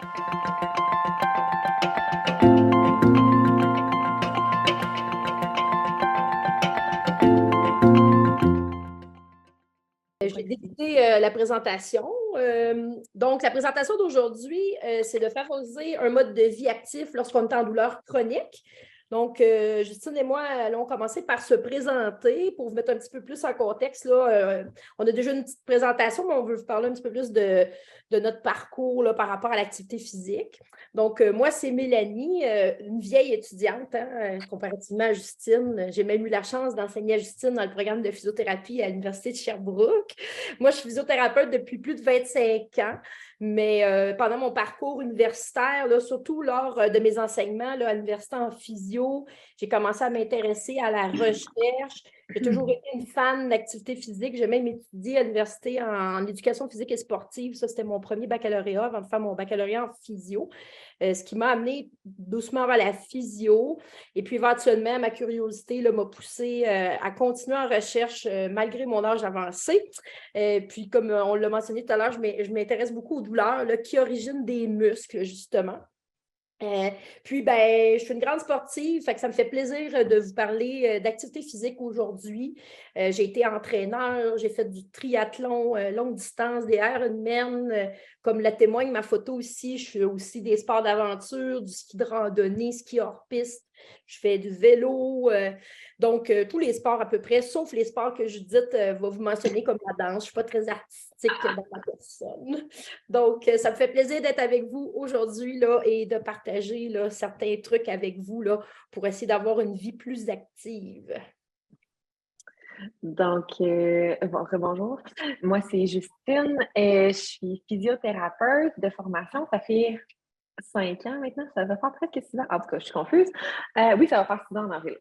Je vais débuter la présentation. Donc, la présentation d'aujourd'hui, c'est de favoriser un mode de vie actif lorsqu'on est en douleur chronique. Donc, Justine et moi allons commencer par se présenter pour vous mettre un petit peu plus en contexte. Là, on a déjà une petite présentation, mais on veut vous parler un petit peu plus de notre parcours là, par rapport à l'activité physique. Donc, moi, c'est Mélanie, une vieille étudiante, comparativement à Justine. J'ai même eu la chance d'enseigner à Justine dans le programme de physiothérapie à l'Université de Sherbrooke. Moi, je suis physiothérapeute depuis plus de 25 ans, mais pendant mon parcours universitaire, là, surtout lors de mes enseignements là, à l'université en physio, j'ai commencé à m'intéresser à la recherche. J'ai toujours été une fan d'activité physique. J'ai même étudié à l'université en éducation physique et sportive. Ça, c'était mon premier baccalauréat avant de faire mon baccalauréat en physio, ce qui m'a amené doucement vers la physio. Et puis, éventuellement, ma curiosité m'a poussée à continuer en recherche malgré mon âge avancé. Puis, comme on l'a mentionné tout à l'heure, je m'intéresse beaucoup aux douleurs là, qui originent des muscles, justement. Puis, ben, je suis une grande sportive, fait que ça me fait plaisir de vous parler d'activité physique aujourd'hui. J'ai été entraîneur, j'ai fait du triathlon, longue distance, des Ironman, comme la témoigne ma photo aussi. Je fais aussi des sports d'aventure, du ski de randonnée, ski hors piste. Je fais du vélo, donc tous les sports à peu près, sauf les sports que Judith va vous mentionner comme la danse. Je ne suis pas très artistique dans ma personne. Donc, ça me fait plaisir d'être avec vous aujourd'hui là, et de partager là, certains trucs avec vous là, pour essayer d'avoir une vie plus active. Donc, bonjour. Moi, c'est Justine. Je suis physiothérapeute de formation. Ça fait 5 ans maintenant, ça va faire presque 6 ans. En tout cas, je suis confuse. Oui, ça va faire 6 ans en avril.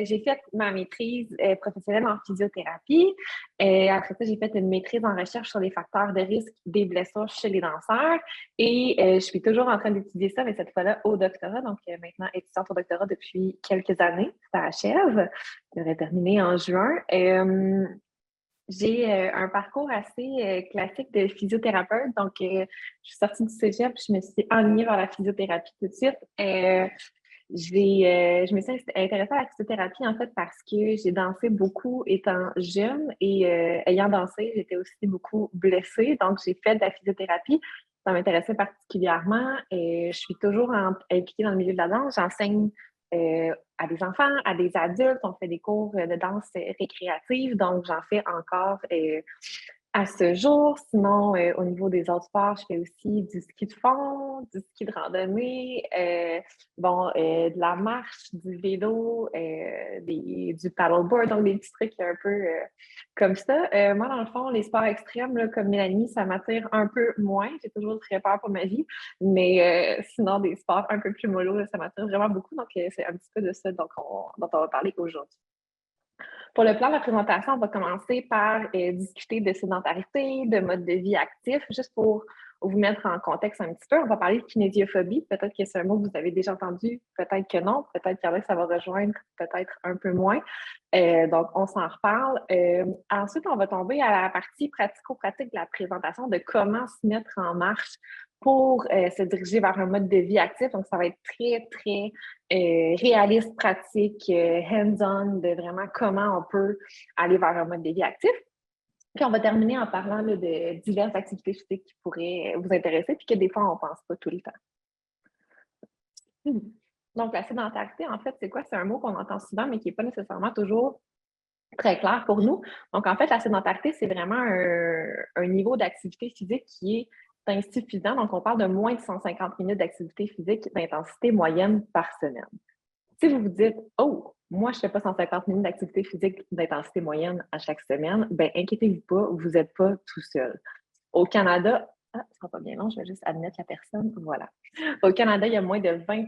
J'ai fait ma maîtrise professionnelle en physiothérapie. Après ça, j'ai fait une maîtrise en recherche sur les facteurs de risque des blessures chez les danseurs. Et je suis toujours en train d'étudier ça, mais cette fois-là au doctorat. Donc, maintenant, étudiante au doctorat depuis quelques années. Ça achève. Je devrais terminer en juin. J'ai un parcours assez classique de physiothérapeute. Donc, je suis sortie du cégep, je me suis enlignée vers la physiothérapie tout de suite. Je me suis intéressée à la physiothérapie en fait parce que j'ai dansé beaucoup étant jeune et ayant dansé, j'étais aussi beaucoup blessée. Donc, j'ai fait de la physiothérapie. Ça m'intéressait particulièrement. Je suis toujours impliquée dans le milieu de la danse. J'enseigne à des enfants, à des adultes. On fait des cours de danse récréative, donc j'en fais encore à ce jour. Sinon, au niveau des autres sports, je fais aussi du ski de fond, du ski de randonnée, de la marche, du vélo, du paddleboard, donc des petits trucs un peu comme ça. Moi, dans le fond, les sports extrêmes, là, comme Mélanie, ça m'attire un peu moins. J'ai toujours très peur pour ma vie, mais sinon, des sports un peu plus mollo, là, ça m'attire vraiment beaucoup. Donc, c'est un petit peu de ça dont on va parler aujourd'hui. Pour le plan de la présentation, on va commencer par discuter de sédentarité, de mode de vie actif, juste pour vous mettre en contexte un petit peu. On va parler de kinésiophobie. Peut-être que c'est un mot que vous avez déjà entendu, peut-être que non. Peut-être qu'il y en a que ça va rejoindre, peut-être un peu moins. Donc, on s'en reparle. Ensuite, on va tomber à la partie pratico-pratique de la présentation de comment se mettre en marche pour se diriger vers un mode de vie actif. Donc, ça va être très, très réaliste, pratique, hands-on, de vraiment comment on peut aller vers un mode de vie actif. Puis, on va terminer en parlant là, de diverses activités physiques qui pourraient vous intéresser, puis que des fois, on ne pense pas tout le temps. Donc, la sédentarité, en fait, c'est quoi? C'est un mot qu'on entend souvent, mais qui n'est pas nécessairement toujours très clair pour nous. Donc, en fait, la sédentarité, c'est vraiment un niveau d'activité physique qui est insuffisant. Donc, on parle de moins de 150 minutes d'activité physique d'intensité moyenne par semaine. Si vous vous dites, oh, moi, je ne fais pas 150 minutes d'activité physique d'intensité moyenne à chaque semaine, bien, inquiétez-vous pas, vous n'êtes pas tout seul. Au Canada, ça ne sera pas bien long, je vais juste admettre la personne. Voilà. Au Canada, il y a moins de 20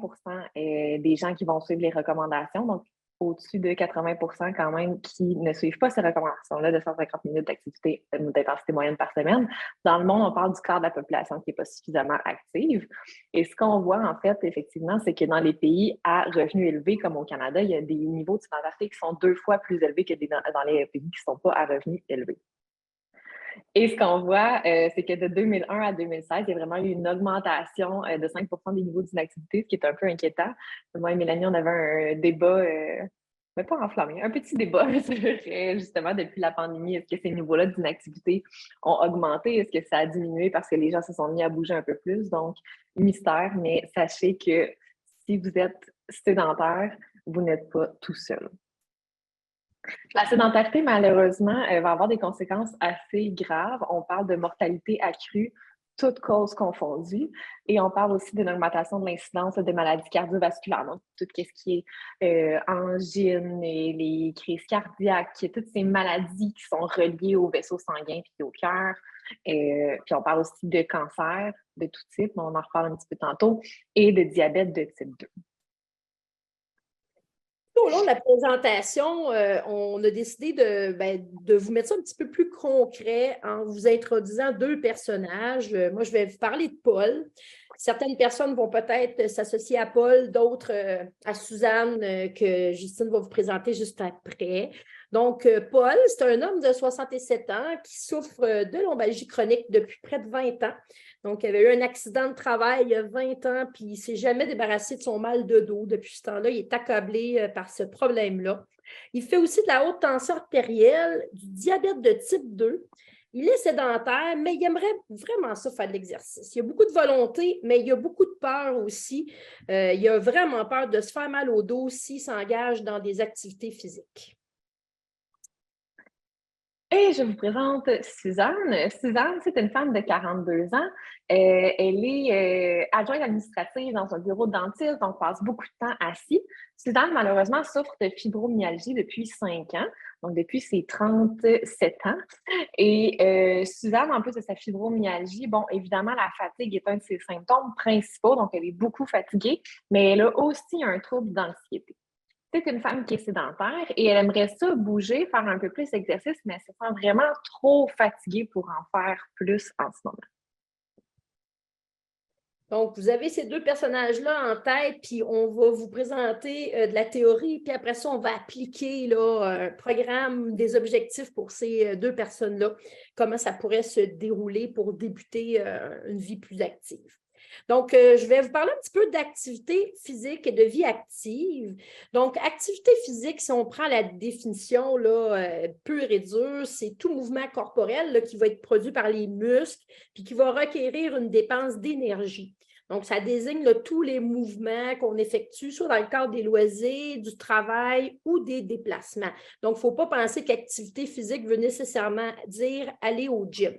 des gens qui vont suivre les recommandations. Donc, au-dessus de 80 quand même qui ne suivent pas ces recommandations-là de 150 minutes d'activité d'intensité moyenne par semaine. Dans le monde, on parle du quart de la population qui n'est pas suffisamment active. Et ce qu'on voit, en fait, effectivement, c'est que dans les pays à revenus élevés, comme au Canada, il y a des niveaux de sédentarité qui sont 2 fois plus élevés que dans les pays qui ne sont pas à revenus élevés. Et ce qu'on voit, c'est que de 2001 à 2016, il y a vraiment eu une augmentation de 5 des niveaux d'inactivité, ce qui est un peu inquiétant. Moi et Mélanie, on avait un débat, mais pas enflammé, un petit débat sur justement depuis la pandémie. Est-ce que ces niveaux-là d'inactivité ont augmenté? Est-ce que ça a diminué parce que les gens se sont mis à bouger un peu plus? Donc, mystère, mais sachez que si vous êtes sédentaire, vous n'êtes pas tout seul. La sédentarité, malheureusement, va avoir des conséquences assez graves. On parle de mortalité accrue, toutes causes confondues, et on parle aussi d'une augmentation de l'incidence de maladies cardiovasculaires, donc tout ce qui est angine, et les crises cardiaques, toutes ces maladies qui sont reliées au vaisseau sanguin et au cœur. Puis on parle aussi de cancer de tout type, mais on en reparle un petit peu tantôt, et de diabète de type 2. Au long de la présentation, on a décidé de vous mettre ça un petit peu plus concret en vous introduisant deux personnages. Moi, je vais vous parler de Paul. Certaines personnes vont peut-être s'associer à Paul, d'autres à Suzanne, que Justine va vous présenter juste après. Donc, Paul, c'est un homme de 67 ans qui souffre de lombalgie chronique depuis près de 20 ans. Donc, il avait eu un accident de travail il y a 20 ans, puis il ne s'est jamais débarrassé de son mal de dos. Depuis ce temps-là, il est accablé par ce problème-là. Il fait aussi de la haute tension artérielle, du diabète de type 2. Il est sédentaire, mais il aimerait vraiment ça faire de l'exercice. Il a beaucoup de volonté, mais il a beaucoup de peur aussi. Il a vraiment peur de se faire mal au dos s'il s'engage dans des activités physiques. Et je vous présente Suzanne. Suzanne, c'est une femme de 42 ans. Elle est adjointe administrative dans un bureau de dentiste, donc passe beaucoup de temps assis. Suzanne, malheureusement, souffre de fibromyalgie depuis 5 ans, donc depuis ses 37 ans. Et Suzanne, en plus de sa fibromyalgie, bon, évidemment, la fatigue est un de ses symptômes principaux, donc elle est beaucoup fatiguée, mais elle a aussi un trouble d'anxiété. C'est une femme qui est sédentaire et elle aimerait ça bouger, faire un peu plus d'exercice, mais elle se sent vraiment trop fatiguée pour en faire plus en ce moment. Donc, vous avez ces deux personnages-là en tête, puis on va vous présenter de la théorie, puis après ça, on va appliquer là, un programme, des objectifs pour ces deux personnes-là, comment ça pourrait se dérouler pour débuter une vie plus active. Donc, je vais vous parler un petit peu d'activité physique et de vie active. Donc, activité physique, si on prend la définition là, pure et dure, c'est tout mouvement corporel là, qui va être produit par les muscles puis qui va requérir une dépense d'énergie. Donc, ça désigne là, tous les mouvements qu'on effectue, soit dans le cadre des loisirs, du travail ou des déplacements. Donc, il ne faut pas penser qu'activité physique veut nécessairement dire aller au gym.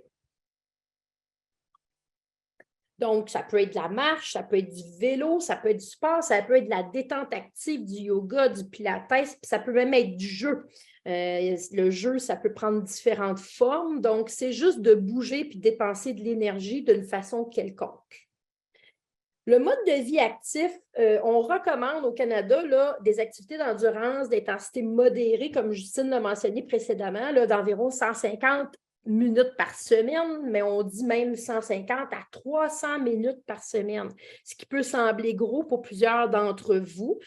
Donc, ça peut être de la marche, ça peut être du vélo, ça peut être du sport, ça peut être de la détente active, du yoga, du pilates, puis ça peut même être du jeu. Le jeu, ça peut prendre différentes formes. Donc, c'est juste de bouger puis dépenser de l'énergie d'une façon quelconque. Le mode de vie actif, on recommande au Canada là, des activités d'endurance, d'intensité modérée, comme Justine l'a mentionné précédemment, d'environ 150 minutes par semaine, mais on dit même 150 à 300 minutes par semaine, ce qui peut sembler gros pour plusieurs d'entre vous.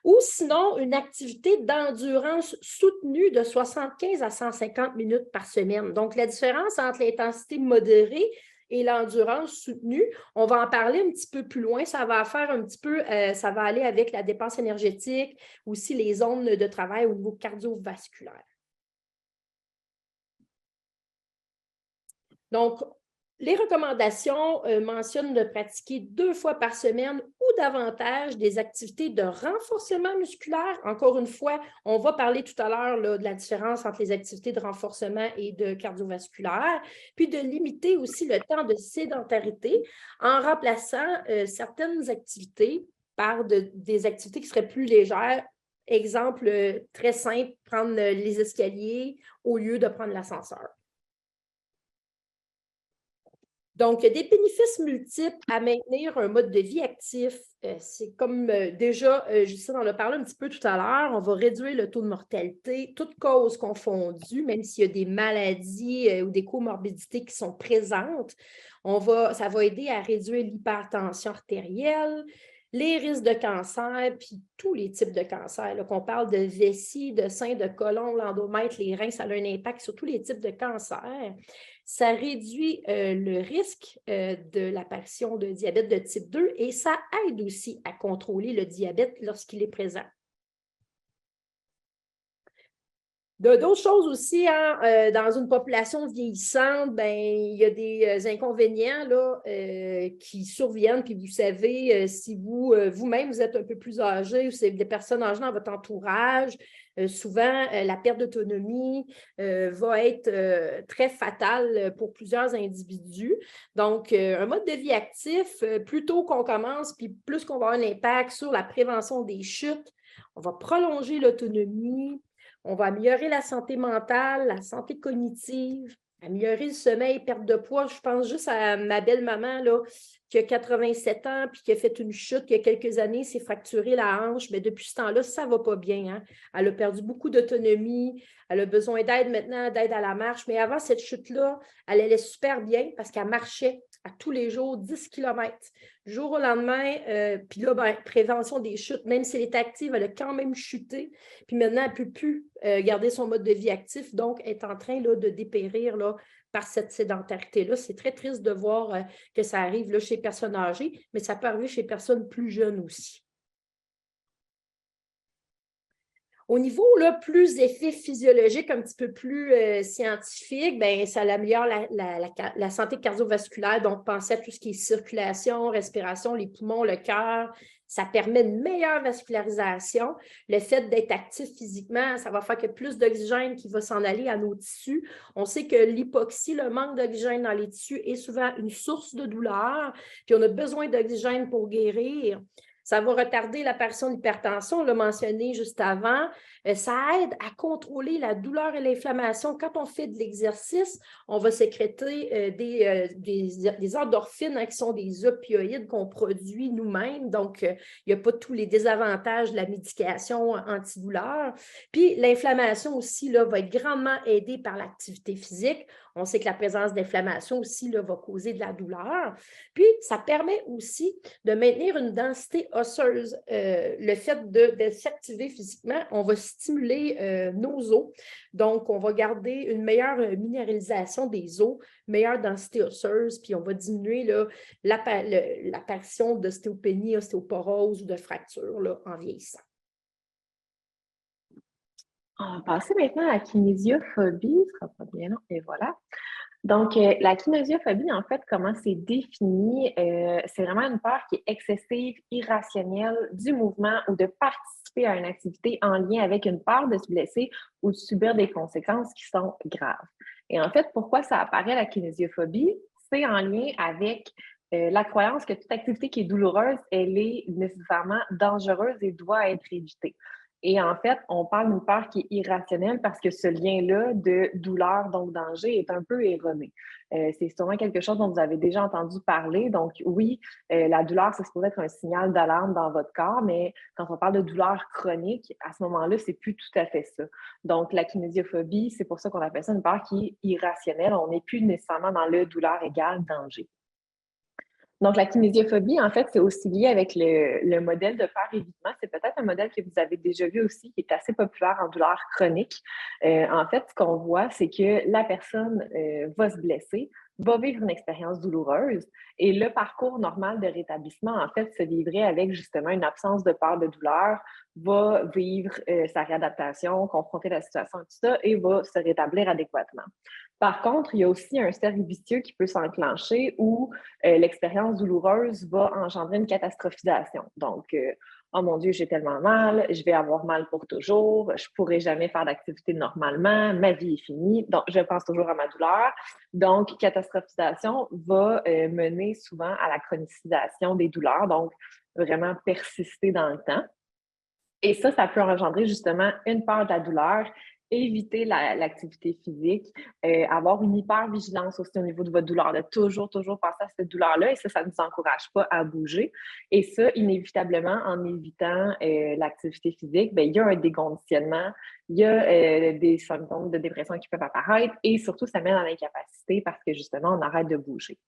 Ou sinon, une activité d'endurance soutenue de 75 à 150 minutes par semaine. Donc, la différence entre l'intensité modérée et l'endurance soutenue, on va en parler un petit peu plus loin. Ça va faire un petit peu, ça va aller avec la dépense énergétique, aussi les zones de travail au niveau cardiovasculaire. Donc, les recommandations mentionnent de pratiquer 2 fois par semaine ou davantage des activités de renforcement musculaire. Encore une fois, on va parler tout à l'heure de la différence entre les activités de renforcement et de cardiovasculaire, puis de limiter aussi le temps de sédentarité en remplaçant certaines activités par des activités qui seraient plus légères. Exemple très simple, prendre les escaliers au lieu de prendre l'ascenseur. Donc, il y a des bénéfices multiples à maintenir un mode de vie actif. C'est comme déjà, Justine en a parlé un petit peu tout à l'heure, on va réduire le taux de mortalité, toutes causes confondues, même s'il y a des maladies ou des comorbidités qui sont présentes. Ça va aider à réduire l'hypertension artérielle, les risques de cancer, puis tous les types de cancers. Là, qu'on parle de vessie, de sein, de côlon, l'endomètre, les reins, ça a un impact sur tous les types de cancers. ça réduit le risque de l'apparition de diabète de type 2 et ça aide aussi à contrôler le diabète lorsqu'il est présent. D'autres choses aussi, hein, dans une population vieillissante, ben, il y a des inconvénients là, qui surviennent. Puis vous savez, si vous-même, vous êtes un peu plus âgé ou c'est des personnes âgées dans votre entourage, souvent, la perte d'autonomie va être très fatale pour plusieurs individus. Donc, un mode de vie actif, plus tôt qu'on commence, puis plus qu'on va avoir un impact sur la prévention des chutes, on va prolonger l'autonomie. On va améliorer la santé mentale, la santé cognitive, améliorer le sommeil, perte de poids. Je pense juste à ma belle-maman là, qui a 87 ans puis qui a fait une chute il y a quelques années, s'est fracturé la hanche. Mais depuis ce temps-là, ça ne va pas bien. Hein? Elle a perdu beaucoup d'autonomie. Elle a besoin d'aide maintenant, d'aide à la marche. Mais avant cette chute-là, elle allait super bien parce qu'elle marchait à tous les jours 10 km. Du jour au lendemain, puis là, ben, prévention des chutes, même si elle est active, elle a quand même chuté. Puis maintenant, elle ne peut plus garder son mode de vie actif, donc elle est en train là, de dépérir là, par cette sédentarité-là. C'est très triste de voir que ça arrive là, chez les personnes âgées, mais ça peut arriver chez les personnes plus jeunes aussi. Au niveau là, plus effets physiologiques, un petit peu plus scientifiques, ben, ça améliore la santé cardiovasculaire. Donc, pensez à tout ce qui est circulation, respiration, les poumons, le cœur. Ça permet une meilleure vascularisation. Le fait d'être actif physiquement, ça va faire que plus d'oxygène qui va s'en aller à nos tissus. On sait que l'hypoxie, le manque d'oxygène dans les tissus, est souvent une source de douleur. Puis on a besoin d'oxygène pour guérir. Ça va retarder l'apparition d'hypertension, on l'a mentionné juste avant. Ça aide à contrôler la douleur et l'inflammation. Quand on fait de l'exercice, on va sécréter des endorphines hein, qui sont des opioïdes qu'on produit nous-mêmes. Donc, il n'y a pas tous les désavantages de la médication antidouleur. Puis, l'inflammation aussi là, va être grandement aidée par l'activité physique. On sait que la présence d'inflammation aussi là, va causer de la douleur. Puis, ça permet aussi de maintenir une densité osseuse. Le fait de s'activer physiquement, on va stimuler nos os. Donc, on va garder une meilleure minéralisation des os, meilleure densité osseuse, puis on va diminuer l'apparition d'ostéopénie, ostéoporose ou de fractures là, en vieillissant. On va passer maintenant à la kinésiophobie. Ce sera pas bien long, et voilà. Donc, la kinésiophobie, en fait, comment c'est défini? C'est vraiment une peur qui est excessive, irrationnelle du mouvement ou de participer à une activité en lien avec une peur de se blesser ou de subir des conséquences qui sont graves. Et en fait, pourquoi ça apparaît la kinésiophobie? C'est en lien avec la croyance que toute activité qui est douloureuse, elle est nécessairement dangereuse et doit être évitée. Et en fait, on parle d'une peur qui est irrationnelle parce que ce lien-là de douleur, donc danger, est un peu erroné. C'est sûrement quelque chose dont vous avez déjà entendu parler. Donc oui, la douleur, c'est supposé être un signal d'alarme dans votre corps, mais quand on parle de douleur chronique, à ce moment-là, c'est plus tout à fait ça. Donc la kinésiophobie, c'est pour ça qu'on appelle ça une peur qui est irrationnelle. On n'est plus nécessairement dans le douleur égale danger. Donc, la kinésiophobie, en fait, c'est aussi lié avec le modèle de peur-évitement. C'est peut-être un modèle que vous avez déjà vu aussi, qui est assez populaire en douleur chronique. En fait, ce qu'on voit, c'est que la personne va se blesser, va vivre une expérience douloureuse et le parcours normal de rétablissement, en fait, se vivrait avec justement une absence de peur de douleur, va vivre sa réadaptation, confronter la situation et tout ça et va se rétablir adéquatement. Par contre, il y a aussi un cercle vicieux qui peut s'enclencher où l'expérience douloureuse va engendrer une catastrophisation. Donc, oh mon Dieu, j'ai tellement mal, je vais avoir mal pour toujours, je ne pourrai jamais faire d'activité normalement, ma vie est finie, donc je pense toujours à ma douleur. Donc, catastrophisation va mener souvent à la chronicisation des douleurs, donc vraiment persister dans le temps. Et ça peut engendrer justement une peur de la douleur, éviter l'activité physique, avoir une hypervigilance aussi au niveau de votre douleur, de toujours penser à cette douleur-là, et ça ne nous encourage pas à bouger. Et ça, inévitablement, en évitant l'activité physique, bien, il y a un déconditionnement Il y a des symptômes de dépression qui peuvent apparaître et surtout, ça mène à l'incapacité parce que justement, on arrête de bouger.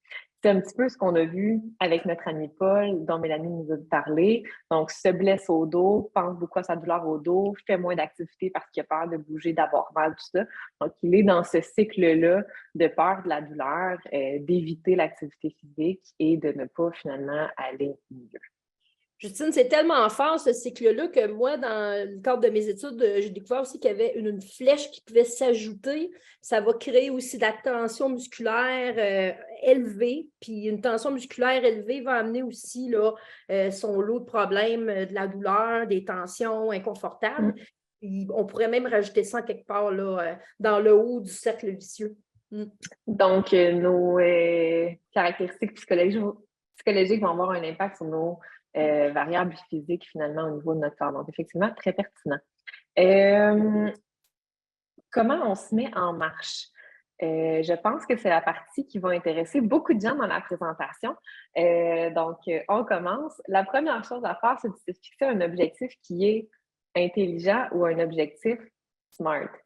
C'est un petit peu ce qu'on a vu avec notre ami Paul, dont Mélanie nous a parlé. Donc, se blesse au dos, pense beaucoup à sa douleur au dos, fait moins d'activité parce qu'il a peur de bouger, d'avoir mal, tout ça. Donc, il est dans ce cycle-là de peur de la douleur, d'éviter l'activité physique et de ne pas finalement aller mieux. Justine, c'est tellement fort ce cycle-là que moi, dans le cadre de mes études, j'ai découvert aussi qu'il y avait une flèche qui pouvait s'ajouter. Ça va créer aussi de la tension musculaire élevée. Puis une tension musculaire élevée va amener aussi là, son lot de problèmes, de la douleur, des tensions inconfortables. Puis on pourrait même rajouter ça quelque part là, dans le haut du cercle vicieux. Donc, nos caractéristiques psychologiques vont avoir un impact sur nos variables physiques finalement au niveau de notre corps. Donc, effectivement, très pertinent. Comment on se met en marche? Je pense que c'est la partie qui va intéresser beaucoup de gens dans la présentation. Donc, on commence. La première chose à faire, c'est de se fixer un objectif qui est intelligent ou un objectif SMART.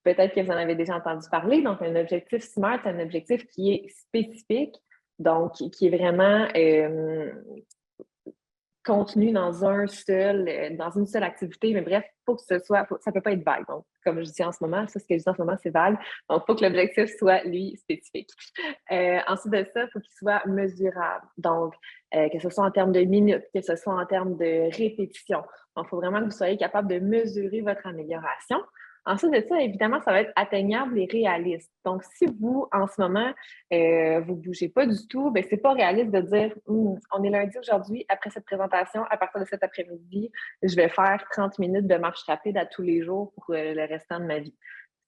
Peut-être que vous en avez déjà entendu parler. Donc, un objectif SMART, c'est un objectif qui est spécifique, donc qui est vraiment contenu dans une seule activité, mais bref, il faut que ce soit, ça ne peut pas être vague. Donc, comme je dis en ce moment, ça, ce que je dis en ce moment, c'est vague. Donc, il faut que l'objectif soit, lui, spécifique. Ensuite de ça, il faut qu'il soit mesurable. Donc, que ce soit en termes de minutes, que ce soit en termes de répétition. Donc, il faut vraiment que vous soyez capable de mesurer votre amélioration. Ensuite de ça, évidemment, ça va être atteignable et réaliste. Donc, si vous, en ce moment, vous ne bougez pas du tout, ce n'est pas réaliste de dire on est lundi aujourd'hui, après cette présentation, à partir de cet après-midi, je vais faire 30 minutes de marche rapide à tous les jours pour le restant de ma vie.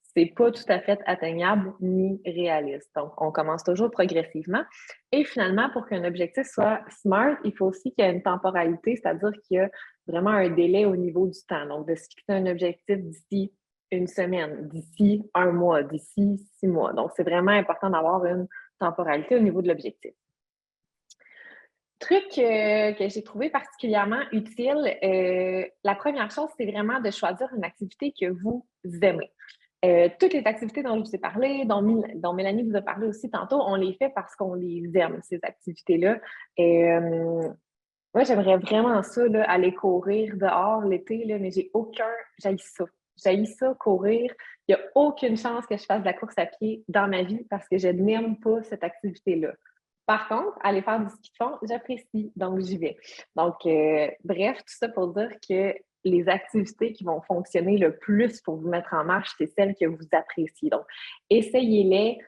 Ce n'est pas tout à fait atteignable ni réaliste. Donc, on commence toujours progressivement. Et finalement, pour qu'un objectif soit SMART, il faut aussi qu'il y ait une temporalité, c'est-à-dire qu'il y a vraiment un délai au niveau du temps. Donc, de se fixer un objectif d'ici une semaine, d'ici un mois, d'ici 6 mois. Donc, c'est vraiment important d'avoir une temporalité au niveau de l'objectif. Truc que j'ai trouvé particulièrement utile, la première chose, c'est vraiment de choisir une activité que vous aimez. Toutes les activités dont je vous ai parlé, dont Mélanie vous a parlé aussi tantôt, on les fait parce qu'on les aime, ces activités-là. Moi, j'aimerais vraiment ça, là, aller courir dehors l'été, là, mais j'haïs ça, courir. Il n'y a aucune chance que je fasse de la course à pied dans ma vie parce que je n'aime pas cette activité-là. Par contre, aller faire du ski de fond, j'apprécie, donc j'y vais. Donc, bref, tout ça pour dire que les activités qui vont fonctionner le plus pour vous mettre en marche, c'est celles que vous appréciez. Donc, essayez-les,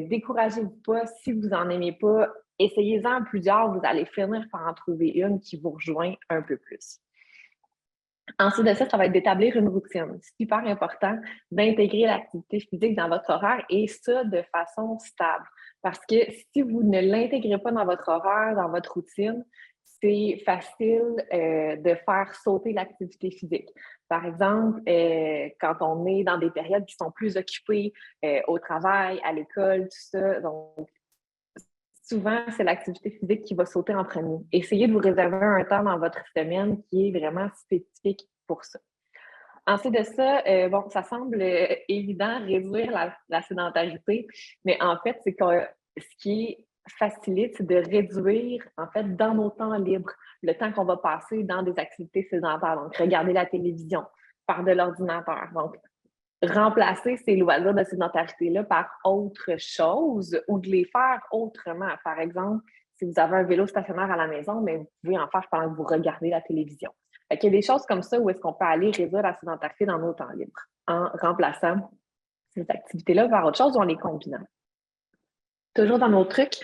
découragez-vous pas. Si vous n'en aimez pas, essayez-en plusieurs, vous allez finir par en trouver une qui vous rejoint un peu plus. Ensuite de ça, ça va être d'établir une routine. C'est super important d'intégrer l'activité physique dans votre horaire et ça de façon stable. Parce que si vous ne l'intégrez pas dans votre horaire, dans votre routine, c'est facile de faire sauter l'activité physique. Par exemple, quand on est dans des périodes qui sont plus occupées au travail, à l'école, tout ça, donc souvent, c'est l'activité physique qui va sauter en premier. Essayez de vous réserver un temps dans votre semaine qui est vraiment spécifique pour ça. Ensuite de ça, ça semble évident, réduire la sédentarité, mais en fait, c'est que ce qui facilite, c'est de réduire, en fait, dans nos temps libres, le temps qu'on va passer dans des activités sédentaires. Donc, regarder la télévision, faire de l'ordinateur. Donc, remplacer ces loisirs de sédentarité-là par autre chose ou de les faire autrement. Par exemple, si vous avez un vélo stationnaire à la maison, mais vous pouvez en faire pendant que vous regardez la télévision. Il y a des choses comme ça où est-ce qu'on peut aller réduire la sédentarité dans nos temps libres en remplaçant ces activités-là par autre chose ou en les combinant. Toujours dans nos trucs,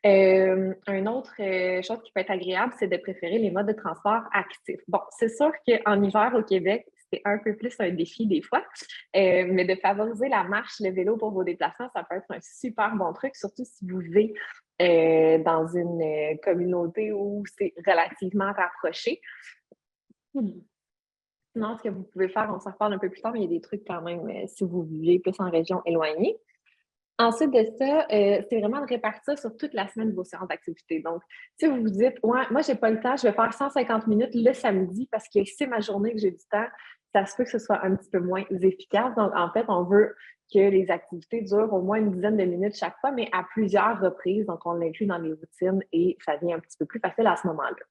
une autre chose qui peut être agréable, c'est de préférer les modes de transport actifs. Bon, c'est sûr qu'en hiver au Québec, c'est un peu plus un défi des fois, mais de favoriser la marche, le vélo pour vos déplacements, ça peut être un super bon truc, surtout si vous vivez dans une communauté où c'est relativement rapproché. Sinon, ce que vous pouvez faire, on s'en reparle un peu plus tard, mais il y a des trucs quand même si vous vivez plus en région éloignée. Ensuite de ça, c'est vraiment de répartir ça sur toute la semaine vos séances d'activité. Donc, si vous vous dites, ouais, moi, j'ai pas le temps, je vais faire 150 minutes le samedi parce que c'est ma journée que j'ai du temps, ça se peut que ce soit un petit peu moins efficace. Donc, en fait, on veut que les activités durent au moins une dizaine de minutes chaque fois, mais à plusieurs reprises. Donc, on l'inclut dans les routines et ça devient un petit peu plus facile à ce moment-là.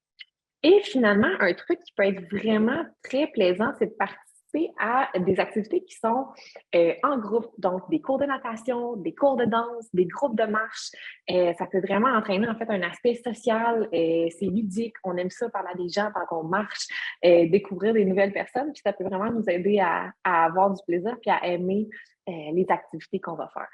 Et finalement, un truc qui peut être vraiment très plaisant, c'est de participer à des activités qui sont en groupe, donc des cours de natation, des cours de danse, des groupes de marche. Ça peut vraiment entraîner en fait un aspect social, c'est ludique, on aime ça parler à des gens pendant qu'on marche, découvrir des nouvelles personnes, puis ça peut vraiment nous aider à avoir du plaisir puis à aimer les activités qu'on va faire.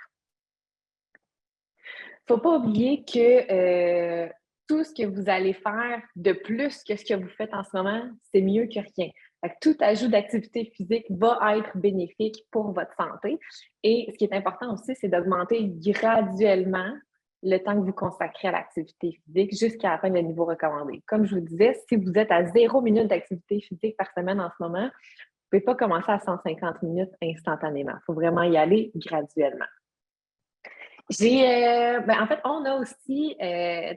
Faut pas oublier que tout ce que vous allez faire de plus que ce que vous faites en ce moment, c'est mieux que rien. Fait que tout ajout d'activité physique va être bénéfique pour votre santé. Et ce qui est important aussi, c'est d'augmenter graduellement le temps que vous consacrez à l'activité physique jusqu'à atteindre le niveau recommandé. Comme je vous disais, si vous êtes à 0 minutes d'activité physique par semaine en ce moment, vous ne pouvez pas commencer à 150 minutes instantanément. Il faut vraiment y aller graduellement. En fait, on a aussi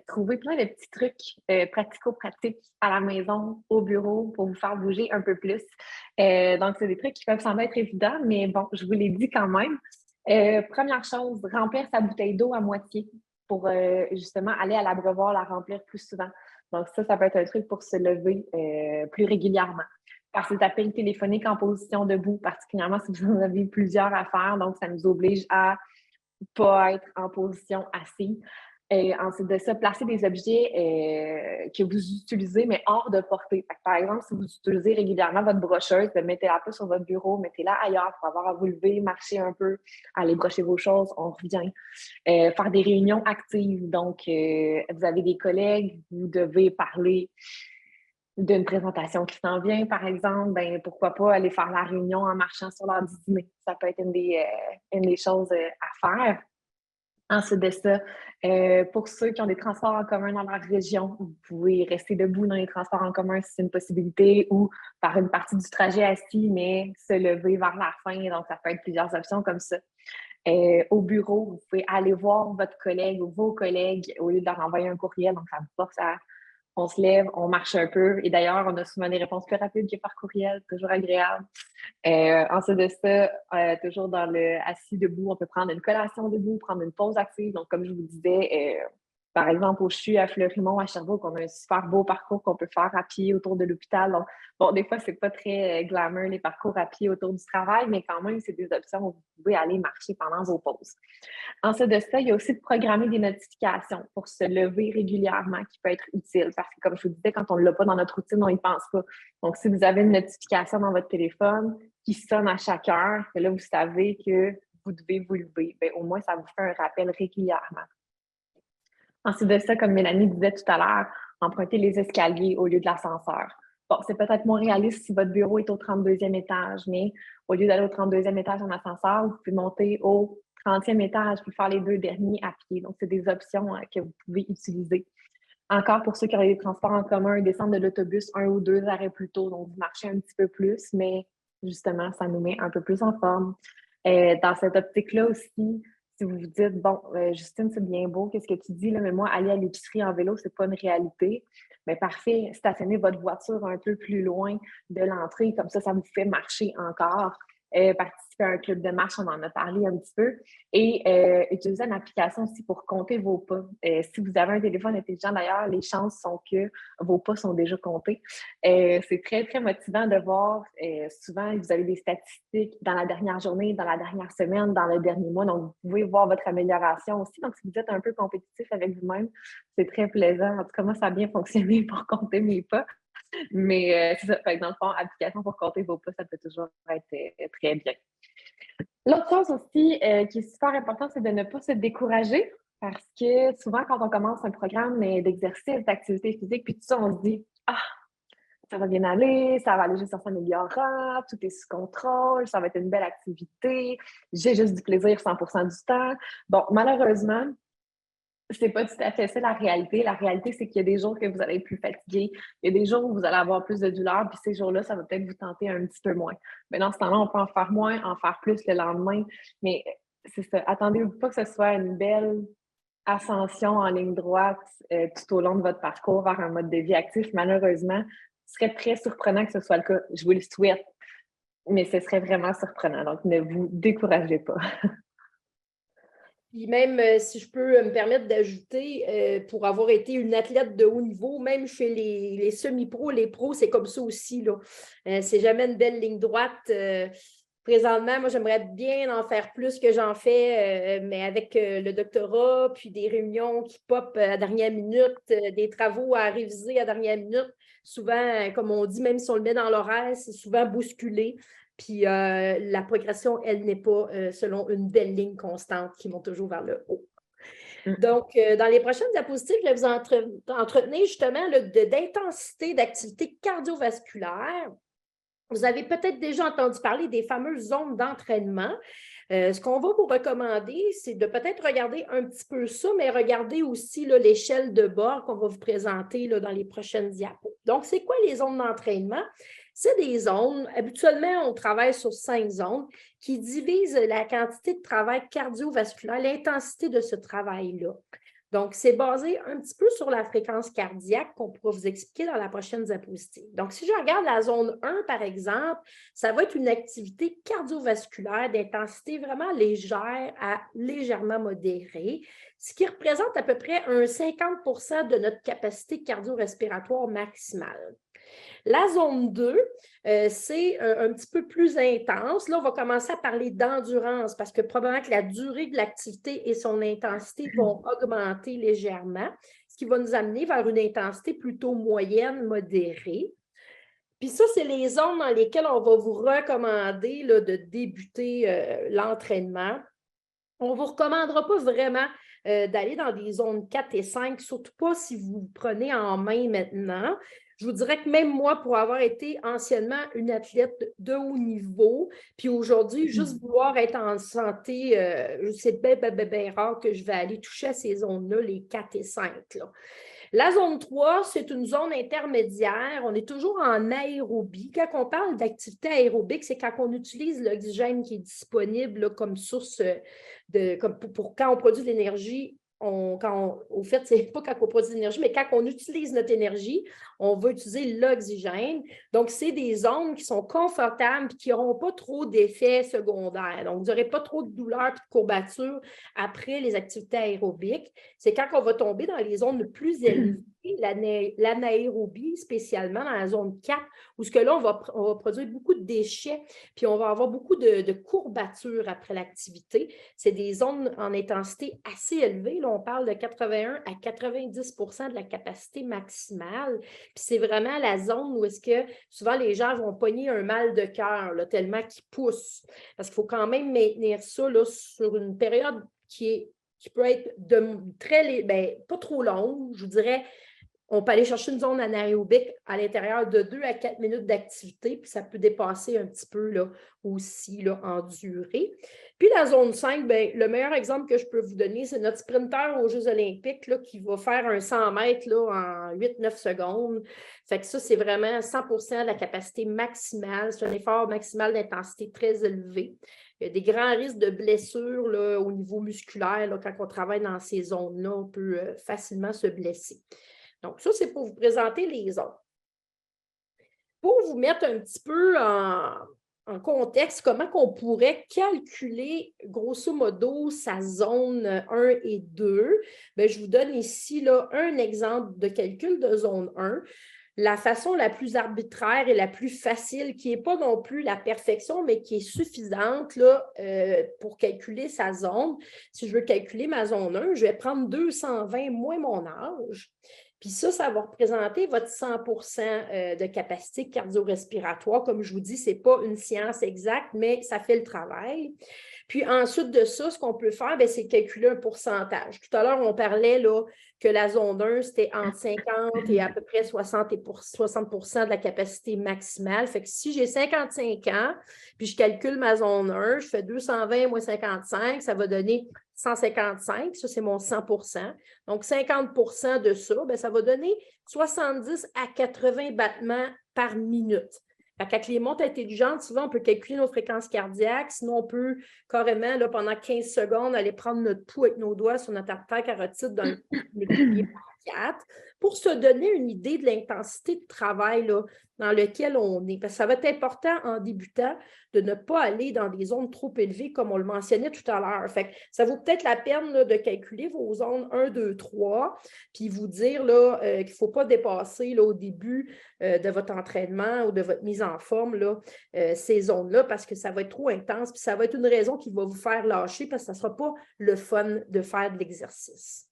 trouvé plein de petits trucs pratico-pratiques à la maison, au bureau, pour vous faire bouger un peu plus. Donc, c'est des trucs qui peuvent sembler être évidents, mais bon, je vous l'ai dit quand même. Première chose, remplir sa bouteille d'eau à moitié pour justement aller à l'abreuvoir, la remplir plus souvent. Donc, ça peut être un truc pour se lever plus régulièrement. Passer ses appels téléphoniques en position debout, particulièrement si vous en avez plusieurs à faire. Donc, ça nous oblige à pas être en position assise. Et ensuite de ça, placer des objets que vous utilisez, mais hors de portée. Par exemple, si vous utilisez régulièrement votre brocheuse, mettez-la pas sur votre bureau, mettez-la ailleurs pour avoir à vous lever, marcher un peu, aller brocher vos choses, on revient. Faire des réunions actives. Donc, vous avez des collègues, vous devez parler d'une présentation qui s'en vient, par exemple, ben pourquoi pas aller faire la réunion en marchant sur l'heure du dîner. Ça peut être une des choses à faire. Ensuite de ça, pour ceux qui ont des transports en commun dans leur région, vous pouvez rester debout dans les transports en commun si c'est une possibilité ou faire une partie du trajet assis, mais se lever vers la fin. Donc, ça peut être plusieurs options comme ça. Au bureau, vous pouvez aller voir votre collègue ou vos collègues au lieu de leur envoyer un courriel. Donc, ça vous force à on se lève, on marche un peu. Et d'ailleurs, on a souvent des réponses plus rapides que par courriel, toujours agréable. Ensuite de ça, toujours dans le assis debout, on peut prendre une collation debout, prendre une pause active. Donc, comme je vous disais, par exemple, au CHU, à Fleurimont, à Sherbrooke, on a un super beau parcours qu'on peut faire à pied autour de l'hôpital. Donc, bon, des fois, c'est pas très glamour, les parcours à pied autour du travail, mais quand même, c'est des options où vous pouvez aller marcher pendant vos pauses. Ensuite de ça, il y a aussi de programmer des notifications pour se lever régulièrement qui peut être utile parce que, comme je vous disais, quand on ne l'a pas dans notre routine, on n'y pense pas. Donc, si vous avez une notification dans votre téléphone qui sonne à chaque heure, que là, vous savez que vous devez vous lever, bien, au moins, ça vous fait un rappel régulièrement. Ensuite de ça, comme Mélanie disait tout à l'heure, emprunter les escaliers au lieu de l'ascenseur. Bon, c'est peut-être moins réaliste si votre bureau est au 32e étage, mais au lieu d'aller au 32e étage en ascenseur, vous pouvez monter au 30e étage puis faire les 2 derniers à pied. Donc, c'est des options que vous pouvez utiliser. Encore pour ceux qui ont des transports en commun, descendre de l'autobus 1 ou 2 arrêts plus tôt, donc vous marchez un petit peu plus, mais justement, ça nous met un peu plus en forme. Dans cette optique-là aussi, si vous vous dites, bon, Justine, c'est bien beau, qu'est-ce que tu dis, là, mais moi, aller à l'épicerie en vélo, c'est pas une réalité. Mais parfait, stationnez votre voiture un peu plus loin de l'entrée, comme ça vous fait marcher encore. Participer à un club de marche, on en a parlé un petit peu. Et utiliser une application aussi pour compter vos pas. Si vous avez un téléphone intelligent, d'ailleurs, les chances sont que vos pas sont déjà comptés. C'est très, très motivant de voir. Souvent, vous avez des statistiques dans la dernière journée, dans la dernière semaine, dans le dernier mois. Donc, vous pouvez voir votre amélioration aussi. Donc, si vous êtes un peu compétitif avec vous-même, c'est très plaisant. En tout cas, moi, ça a bien fonctionné pour compter mes pas. Mais c'est ça, par exemple, application pour compter vos pas, ça peut toujours être très bien. L'autre chose aussi qui est super importante, c'est de ne pas se décourager parce que souvent, quand on commence un programme d'exercice, d'activité physique, puis tout ça, on se dit « Ah, ça va bien aller, ça va aller juste en s'améliorant, tout est sous contrôle, ça va être une belle activité, j'ai juste du plaisir 100% du temps. » Bon, malheureusement, c'est pas tout à fait ça la réalité. La réalité, c'est qu'il y a des jours que vous allez être plus fatigué. Il y a des jours où vous allez avoir plus de douleur, puis ces jours-là, ça va peut-être vous tenter un petit peu moins. Mais dans ce temps-là, on peut en faire moins, en faire plus le lendemain. Mais c'est ça. Attendez-vous pas que ce soit une belle ascension en ligne droite tout au long de votre parcours vers un mode de vie actif. Malheureusement, ce serait très surprenant que ce soit le cas. Je vous le souhaite, mais ce serait vraiment surprenant. Donc, ne vous découragez pas. Puis même, si je peux me permettre d'ajouter, pour avoir été une athlète de haut niveau, même chez les semi-pros, les pros, c'est comme ça aussi, là. C'est jamais une belle ligne droite. Présentement, moi, j'aimerais bien en faire plus que j'en fais, mais avec le doctorat, puis des réunions qui popent à la dernière minute, des travaux à réviser à la dernière minute, souvent, comme on dit, même si on le met dans l'horaire, c'est souvent bousculé. Puis la progression, elle n'est pas selon une belle ligne constante qui monte toujours vers le haut. Donc, dans les prochaines diapositives, je vais vous entretenir justement d'intensité d'activité cardiovasculaire. Vous avez peut-être déjà entendu parler des fameuses zones d'entraînement. Ce qu'on va vous recommander, c'est de peut-être regarder un petit peu ça, mais regarder aussi l'échelle de bord qu'on va vous présenter là, dans les prochaines diapos. Donc, c'est quoi les zones d'entraînement? C'est des zones, habituellement, on travaille sur 5 zones qui divisent la quantité de travail cardiovasculaire, l'intensité de ce travail-là. Donc, c'est basé un petit peu sur la fréquence cardiaque qu'on pourra vous expliquer dans la prochaine diapositive. Donc, si je regarde la zone 1, par exemple, ça va être une activité cardiovasculaire d'intensité vraiment légère à légèrement modérée, ce qui représente à peu près un 50% de notre capacité cardio-respiratoire maximale. La zone 2, c'est un petit peu plus intense. Là, on va commencer à parler d'endurance parce que probablement que la durée de l'activité et son intensité vont augmenter légèrement, ce qui va nous amener vers une intensité plutôt moyenne, modérée. Puis ça, c'est les zones dans lesquelles on va vous recommander là, de débuter l'entraînement. On ne vous recommandera pas vraiment d'aller dans des zones 4 et 5, surtout pas si vous vous prenez en main maintenant. Je vous dirais que même moi, pour avoir été anciennement une athlète de haut niveau, puis aujourd'hui, juste vouloir être en santé, c'est bien rare que je vais aller toucher à ces zones-là, les 4 et 5. Là. La zone 3, c'est une zone intermédiaire. On est toujours en aérobie. Quand on parle d'activité aérobique, c'est quand on utilise l'oxygène qui est disponible là, comme source pour quand on produit de l'énergie. Au fait, ce n'est pas quand on produit de l'énergie, mais quand on utilise notre énergie, on va utiliser l'oxygène. Donc, c'est des zones qui sont confortables et qui n'auront pas trop d'effets secondaires. Donc, vous n'aurez pas trop de douleurs et de courbatures après les activités aérobiques. C'est quand on va tomber dans les zones les plus élevées, l'anaérobie, spécialement dans la zone 4, où ce que là, on va produire beaucoup de déchets, puis on va avoir beaucoup de courbatures après l'activité. C'est des zones en intensité assez élevée. Là, on parle de 81 à 90% de la capacité maximale. Puis c'est vraiment la zone où est-ce que souvent les gens vont pogner un mal de cœur là, tellement qu'ils poussent. Parce qu'il faut quand même maintenir ça là, sur une période qui peut être pas trop longue, je vous dirais. On peut aller chercher une zone anaérobique à l'intérieur de 2 à 4 minutes d'activité, puis ça peut dépasser un petit peu là, aussi là, en durée. Puis la zone 5, bien, le meilleur exemple que je peux vous donner, c'est notre sprinter aux Jeux olympiques là, qui va faire un 100 mètres là, en 8-9 secondes. Fait que ça, c'est vraiment 100% de la capacité maximale. C'est un effort maximal d'intensité très élevé. Il y a des grands risques de blessures là, au niveau musculaire. Là, quand on travaille dans ces zones-là, on peut facilement se blesser. Donc, ça, c'est pour vous présenter les zones. Pour vous mettre un petit peu en contexte, comment on pourrait calculer, grosso modo, sa zone 1 et 2, bien, je vous donne ici là, un exemple de calcul de zone 1. La façon la plus arbitraire et la plus facile, qui n'est pas non plus la perfection, mais qui est suffisante là, pour calculer sa zone. Si je veux calculer ma zone 1, je vais prendre 220 moins mon âge. Puis ça va représenter votre 100% de capacité cardio-respiratoire. Comme je vous dis, ce n'est pas une science exacte, mais ça fait le travail. Puis ensuite de ça, ce qu'on peut faire, c'est calculer un pourcentage. Tout à l'heure, on parlait là, que la zone 1, c'était entre 50 et à peu près 60% de la capacité maximale. Fait que si j'ai 55 ans, puis je calcule ma zone 1, je fais 220 moins 55, ça va donner 155, ça c'est mon 100%. Donc 50% de ça, ça va donner 70 à 80 battements par minute. Avec les montres intelligentes, souvent, on peut calculer nos fréquences cardiaques. Sinon, on peut carrément, là, pendant 15 secondes, aller prendre notre pouls avec nos doigts sur notre artère carotide dans le multiplier par 4 pour se donner une idée de l'intensité de travail là, dans lequel on est. Parce que ça va être important en débutant de ne pas aller dans des zones trop élevées, comme on le mentionnait tout à l'heure. Fait que ça vaut peut-être la peine là, de calculer vos zones 1, 2, 3, puis vous dire là, qu'il ne faut pas dépasser là, au début de votre entraînement ou de votre mise en forme là, ces zones-là, parce que ça va être trop intense, puis ça va être une raison qui va vous faire lâcher, parce que ça ne sera pas le fun de faire de l'exercice.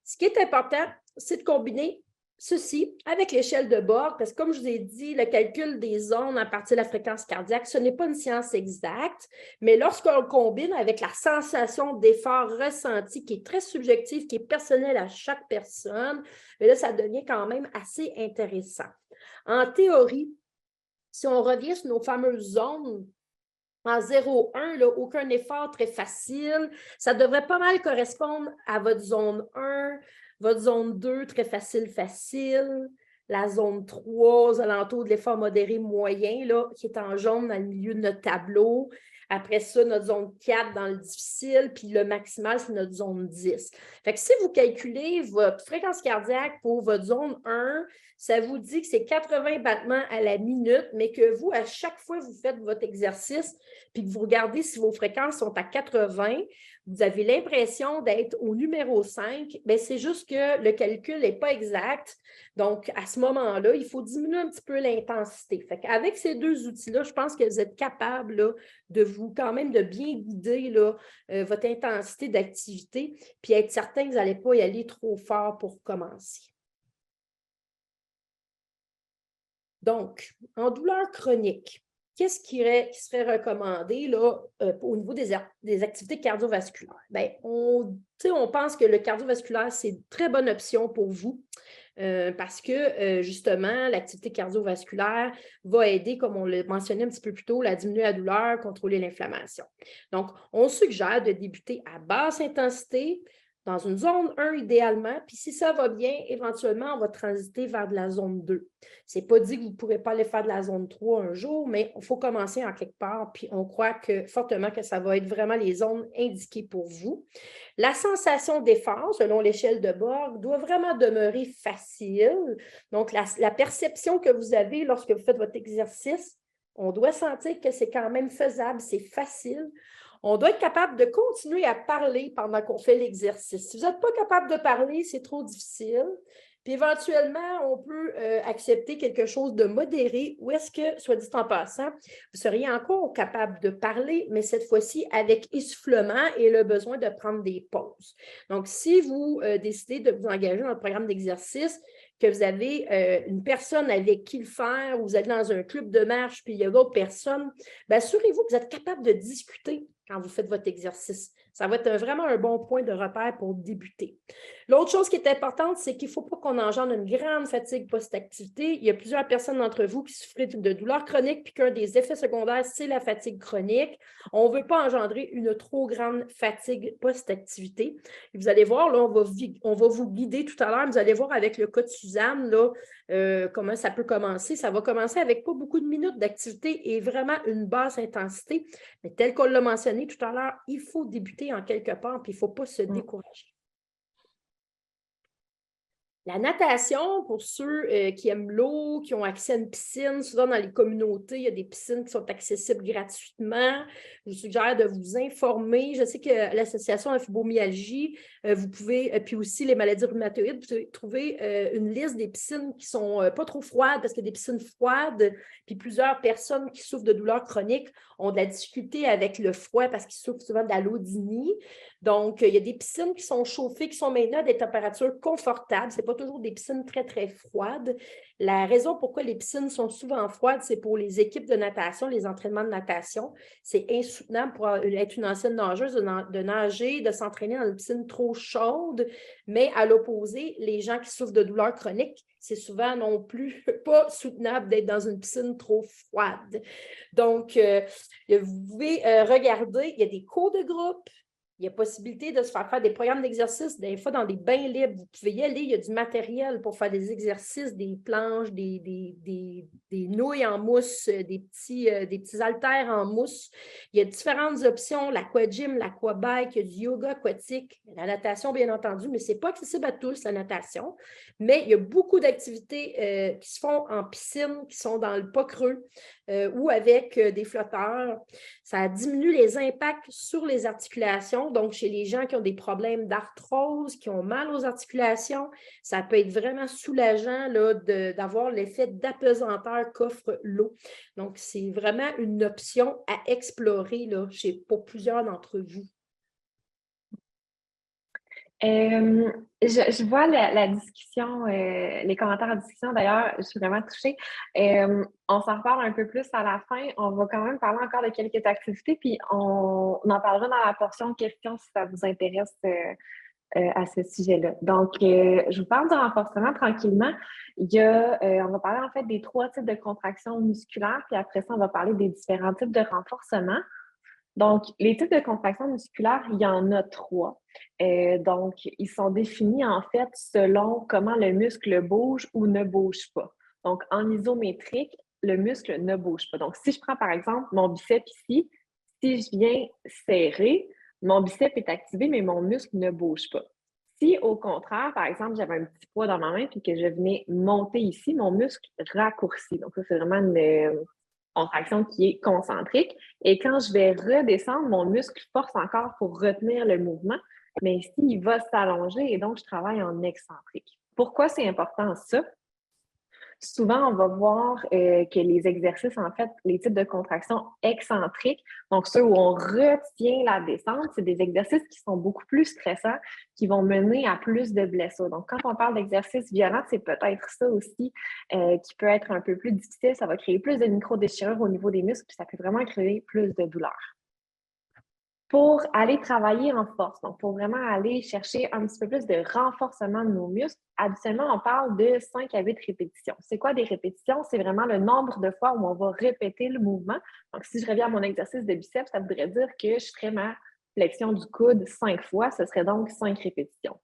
Ce qui est important, c'est de combiner ceci avec l'échelle de Borg, parce que comme je vous ai dit, le calcul des zones à partir de la fréquence cardiaque, ce n'est pas une science exacte, mais lorsqu'on le combine avec la sensation d'effort ressenti, qui est très subjective, qui est personnelle à chaque personne, mais là, ça devient quand même assez intéressant. En théorie, si on revient sur nos fameuses zones, en 0,1, aucun effort très facile. Ça devrait pas mal correspondre à votre zone 1, votre zone 2, très facile, facile. La zone 3, aux alentours de l'effort modéré moyen, là, qui est en jaune dans le milieu de notre tableau. Après ça, notre zone 4 dans le difficile, puis le maximal, c'est notre zone 10. Fait que si vous calculez votre fréquence cardiaque pour votre zone 1, ça vous dit que c'est 80 battements à la minute, mais que vous, à chaque fois que vous faites votre exercice, puis que vous regardez si vos fréquences sont à 80, vous avez l'impression d'être au numéro 5, bien, c'est juste que le calcul n'est pas exact. Donc, à ce moment-là, il faut diminuer un petit peu l'intensité. Fait qu'avec ces deux outils-là, je pense que vous êtes capable là, de vous quand même de bien guider là, votre intensité d'activité, puis être certain que vous n'allez pas y aller trop fort pour commencer. Donc, en douleur chronique, qu'est-ce qui serait recommandé là, au niveau des activités cardiovasculaires? Bien, on pense que le cardiovasculaire, c'est une très bonne option pour vous parce que, justement, l'activité cardiovasculaire va aider, comme on l'a mentionné un petit peu plus tôt, à diminuer la douleur, contrôler l'inflammation. Donc, on suggère de débuter à basse intensité, dans une zone 1 idéalement, puis si ça va bien, éventuellement, on va transiter vers de la zone 2. Ce n'est pas dit que vous ne pourrez pas aller faire de la zone 3 un jour, mais il faut commencer en quelque part, puis on croit fortement que ça va être vraiment les zones indiquées pour vous. La sensation d'effort, selon l'échelle de Borg, doit vraiment demeurer facile. Donc, la perception que vous avez lorsque vous faites votre exercice, on doit sentir que c'est quand même faisable, c'est facile. On doit être capable de continuer à parler pendant qu'on fait l'exercice. Si vous n'êtes pas capable de parler, c'est trop difficile. Puis éventuellement, on peut accepter quelque chose de modéré ou est-ce que, soit dit en passant, vous seriez encore capable de parler, mais cette fois-ci avec essoufflement et le besoin de prendre des pauses. Donc, si vous décidez de vous engager dans le programme d'exercice, que vous avez une personne avec qui le faire, ou vous êtes dans un club de marche, puis il y a d'autres personnes, bien, assurez-vous que vous êtes capable de discuter quand vous faites votre exercice. Ça va être vraiment un bon point de repère pour débuter. L'autre chose qui est importante, c'est qu'il ne faut pas qu'on engendre une grande fatigue post-activité. Il y a plusieurs personnes d'entre vous qui souffrent de douleurs chroniques, puis qu'un des effets secondaires, c'est la fatigue chronique. On ne veut pas engendrer une trop grande fatigue post-activité. Vous allez voir, là, on va vous guider tout à l'heure. Vous allez voir avec le cas de Suzanne, là, comment ça peut commencer. Ça va commencer avec pas beaucoup de minutes d'activité et vraiment une basse intensité. Mais tel qu'on l'a mentionné tout à l'heure, il faut débuter en quelque part, puis il ne faut pas se décourager. La natation, pour ceux qui aiment l'eau, qui ont accès à une piscine, souvent dans les communautés, il y a des piscines qui sont accessibles gratuitement. Je vous suggère de vous informer. Je sais que l'association de fibromyalgie, vous pouvez, puis aussi les maladies rhumatoïdes, vous pouvez trouver une liste des piscines qui ne sont pas trop froides, parce que des piscines froides, puis plusieurs personnes qui souffrent de douleurs chroniques ont de la difficulté avec le froid parce qu'ils souffrent souvent d'allodynie. Donc, il y a des piscines qui sont chauffées, qui sont maintenant à des températures confortables. Ce n'est pas toujours des piscines très, très froides. La raison pourquoi les piscines sont souvent froides, c'est pour les équipes de natation, les entraînements de natation. C'est insoutenable pour être une ancienne nageuse de nager, de s'entraîner dans une piscine trop chaude. Mais à l'opposé, les gens qui souffrent de douleurs chroniques, c'est souvent non plus pas soutenable d'être dans une piscine trop froide. Donc, vous pouvez regarder, il y a des cours de groupe. Il y a possibilité de se faire des programmes d'exercice, des fois dans des bains libres. Vous pouvez y aller, il y a du matériel pour faire des exercices, des planches, des nouilles en mousse, des petits haltères en mousse. Il y a différentes options, l'aquagym, l'aquabike, il y a du yoga aquatique, la natation, bien entendu, mais ce n'est pas accessible à tous, la natation. Mais il y a beaucoup d'activités qui se font en piscine, qui sont dans le pas creux ou avec des flotteurs. Ça diminue les impacts sur les articulations. Donc, chez les gens qui ont des problèmes d'arthrose, qui ont mal aux articulations, ça peut être vraiment soulageant là, d'avoir l'effet d'apesanteur qu'offre l'eau. Donc, c'est vraiment une option à explorer là, pour plusieurs d'entre vous. Je vois la discussion, les commentaires en discussion, d'ailleurs, je suis vraiment touchée. On s'en reparle un peu plus à la fin. On va quand même parler encore de quelques activités, puis on en parlera dans la portion questions si ça vous intéresse à ce sujet-là. Donc, je vous parle du renforcement tranquillement. On va parler en fait des 3 types de contractions musculaires, puis après ça, on va parler des différents types de renforcement. Donc, les types de contractions musculaires, il y en a 3. Donc, ils sont définis en fait selon comment le muscle bouge ou ne bouge pas. Donc, en isométrique, le muscle ne bouge pas. Donc, si je prends par exemple mon biceps ici, si je viens serrer, mon biceps est activé, mais mon muscle ne bouge pas. Si au contraire, par exemple, j'avais un petit poids dans ma main puis que je venais monter ici, mon muscle raccourcit. Donc, ça, c'est vraiment une contraction qui est concentrique. Et quand je vais redescendre, mon muscle force encore pour retenir le mouvement, mais ici, il va s'allonger et donc je travaille en excentrique. Pourquoi c'est important ça? Souvent, on va voir que les exercices, en fait, les types de contractions excentriques, donc ceux où on retient la descente, c'est des exercices qui sont beaucoup plus stressants, qui vont mener à plus de blessures. Donc, quand on parle d'exercices violents, c'est peut-être ça aussi qui peut être un peu plus difficile. Ça va créer plus de micro-déchirures au niveau des muscles, puis ça peut vraiment créer plus de douleur. Pour aller travailler en force, donc pour vraiment aller chercher un petit peu plus de renforcement de nos muscles, habituellement, on parle de 5 à 8 répétitions. C'est quoi des répétitions? C'est vraiment le nombre de fois où on va répéter le mouvement. Donc, si je reviens à mon exercice de biceps, ça voudrait dire que je ferais ma flexion du coude 5 fois. Ce serait donc 5 répétitions.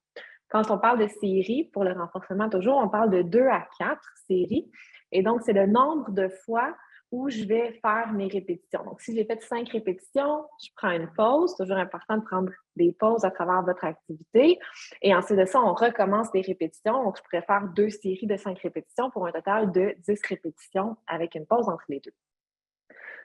Quand on parle de séries, pour le renforcement toujours, on parle de 2 à 4 séries. Et donc, c'est le nombre de fois où je vais faire mes répétitions. Donc, si j'ai fait 5 répétitions, je prends une pause. Toujours important de prendre des pauses à travers votre activité. Et ensuite de ça, on recommence les répétitions. Donc, je pourrais faire 2 séries de 5 répétitions pour un total de 10 répétitions avec une pause entre les deux.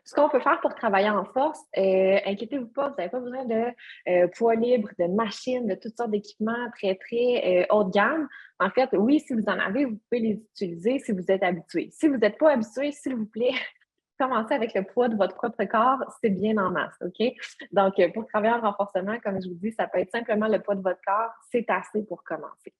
Ce qu'on peut faire pour travailler en force, inquiétez-vous pas, vous n'avez pas besoin de poids libre, de machines, de toutes sortes d'équipements très, très haut de gamme. En fait, oui, si vous en avez, vous pouvez les utiliser si vous êtes habitué. Si vous n'êtes pas habitué, s'il vous plaît, commencez avec le poids de votre propre corps, c'est bien en masse, OK? Donc, pour travailler en renforcement, comme je vous dis, ça peut être simplement le poids de votre corps, c'est assez pour commencer.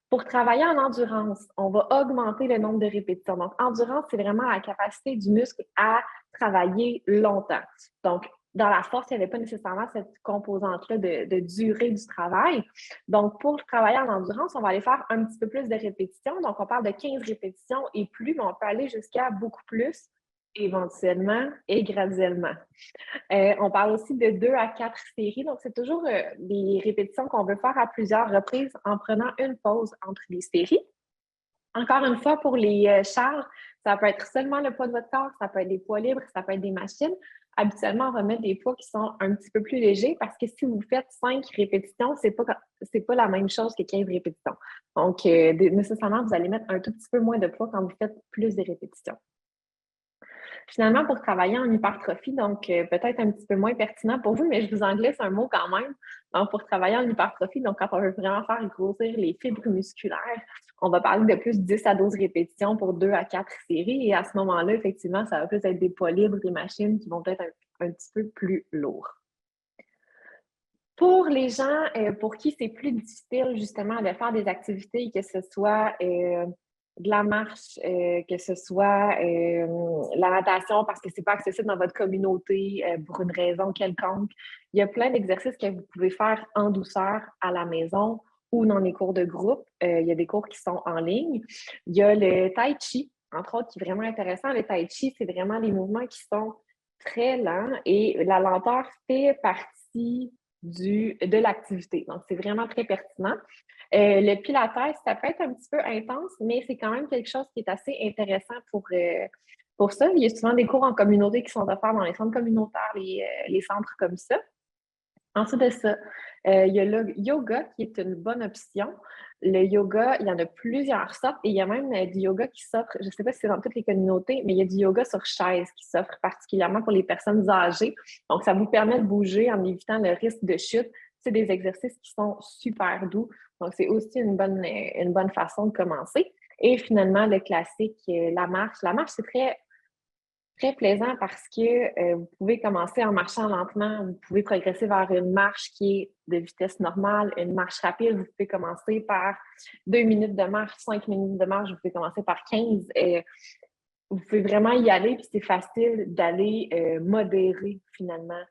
Pour travailler en endurance, on va augmenter le nombre de répétitions. Donc, endurance, c'est vraiment la capacité du muscle à travailler longtemps. Donc, dans la force, il n'y avait pas nécessairement cette composante-là de durée du travail. Donc, pour travailler en endurance, on va aller faire un petit peu plus de répétitions. Donc, on parle de 15 répétitions et plus, mais on peut aller jusqu'à beaucoup plus, éventuellement et graduellement. On parle aussi de 2 à 4 séries. Donc, c'est toujours des répétitions qu'on veut faire à plusieurs reprises en prenant une pause entre les séries. Encore une fois, pour les charges, ça peut être seulement le poids de votre corps, ça peut être des poids libres, ça peut être des machines. Habituellement, on va mettre des poids qui sont un petit peu plus légers parce que si vous faites 5 répétitions, c'est pas la même chose que 15 répétitions. Donc, nécessairement, vous allez mettre un tout petit peu moins de poids quand vous faites plus de répétitions. Finalement, pour travailler en hypertrophie, donc peut-être un petit peu moins pertinent pour vous, mais je vous en glisse un mot quand même. Donc, pour travailler en hypertrophie, donc quand on veut vraiment faire grossir les fibres musculaires, on va parler de plus 10 à 12 répétitions pour 2 à 4 séries. Et à ce moment-là, effectivement, ça va plus être des poids libres, des machines qui vont être un petit peu plus lourds. Pour les gens pour qui c'est plus difficile justement de faire des activités, que ce soit de la marche, que ce soit la natation parce que c'est pas accessible dans votre communauté pour une raison quelconque. Il y a plein d'exercices que vous pouvez faire en douceur à la maison ou dans les cours de groupe. Il y a des cours qui sont en ligne. Il y a le tai chi, entre autres, qui est vraiment intéressant. Le tai chi, c'est vraiment des mouvements qui sont très lents et la lenteur fait partie de l'activité. Donc, c'est vraiment très pertinent. Le pilates, ça peut être un petit peu intense, mais c'est quand même quelque chose qui est assez intéressant pour ça. Il y a souvent des cours en communauté qui sont offerts dans les centres communautaires, les centres comme ça. Ensuite de ça, il y a le yoga qui est une bonne option. Le yoga, il y en a plusieurs sortes et il y a même du yoga qui s'offre, je ne sais pas si c'est dans toutes les communautés, mais il y a du yoga sur chaise qui s'offre particulièrement pour les personnes âgées. Donc, ça vous permet de bouger en évitant le risque de chute. C'est des exercices qui sont super doux. Donc, c'est aussi une bonne façon de commencer. Et finalement, le classique, la marche. La marche, c'est très plaisant parce que vous pouvez commencer en marchant lentement, vous pouvez progresser vers une marche qui est de vitesse normale, une marche rapide, vous pouvez commencer par 2 minutes de marche, 5 minutes de marche, vous pouvez commencer par 15. Vous pouvez vraiment y aller, puis c'est facile d'aller modérer finalement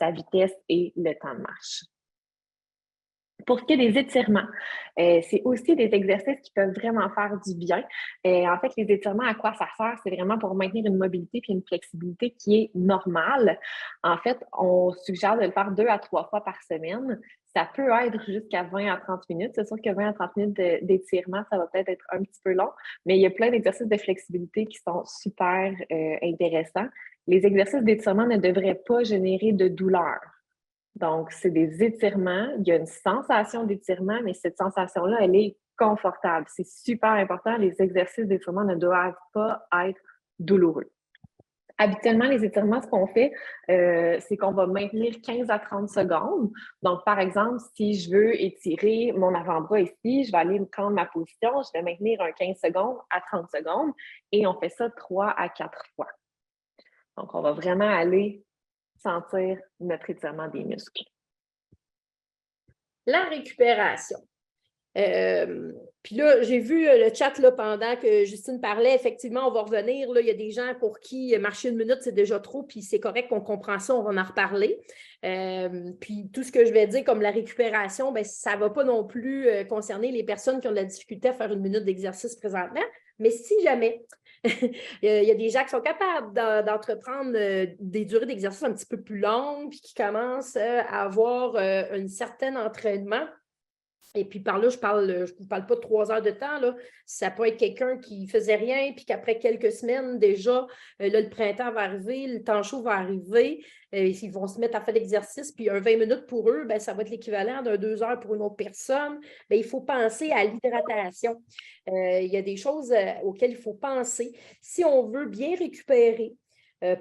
sa vitesse et le temps de marche. Pour ce qui est des étirements, c'est aussi des exercices qui peuvent vraiment faire du bien. En fait, les étirements, à quoi ça sert? C'est vraiment pour maintenir une mobilité puis une flexibilité qui est normale. En fait, on suggère de le faire 2 à 3 fois par semaine. Ça peut être jusqu'à 20 à 30 minutes. C'est sûr que 20 à 30 minutes d'étirement, ça va peut-être être un petit peu long, mais il y a plein d'exercices de flexibilité qui sont super intéressants. Les exercices d'étirement ne devraient pas générer de douleur. Donc, c'est des étirements. Il y a une sensation d'étirement, mais cette sensation-là, elle est confortable. C'est super important. Les exercices d'étirement ne doivent pas être douloureux. Habituellement, les étirements, ce qu'on fait, c'est qu'on va maintenir 15 à 30 secondes. Donc, par exemple, si je veux étirer mon avant-bras ici, je vais aller me prendre ma position, je vais maintenir un 15 secondes à 30 secondes et on fait ça 3 à 4 fois. Donc, on va vraiment aller sentir notre étirement des muscles. La récupération. Puis là, j'ai vu le chat là, pendant que Justine parlait. Effectivement, on va revenir. Là, il y a des gens pour qui marcher 1 minute, c'est déjà trop, puis c'est correct qu'on comprend ça, on va en reparler. Puis tout ce que je vais dire comme la récupération, bien, ça ne va pas non plus concerner les personnes qui ont de la difficulté à faire 1 minute d'exercice présentement. Mais si jamais il y a des gens qui sont capables d'entreprendre des durées d'exercice un petit peu plus longues, puis qui commencent à avoir un certain entraînement. Et puis par là, je ne vous parle pas de 3 heures de temps. Là. Ça peut être quelqu'un qui ne faisait rien, puis qu'après quelques semaines, déjà, là, le printemps va arriver, le temps chaud va arriver, ils vont se mettre à faire l'exercice, puis un 20 minutes pour eux, bien, ça va être l'équivalent d'un 2 heures pour une autre personne. Bien, il faut penser à l'hydratation. Il y a des choses auxquelles il faut penser. Si on veut bien récupérer,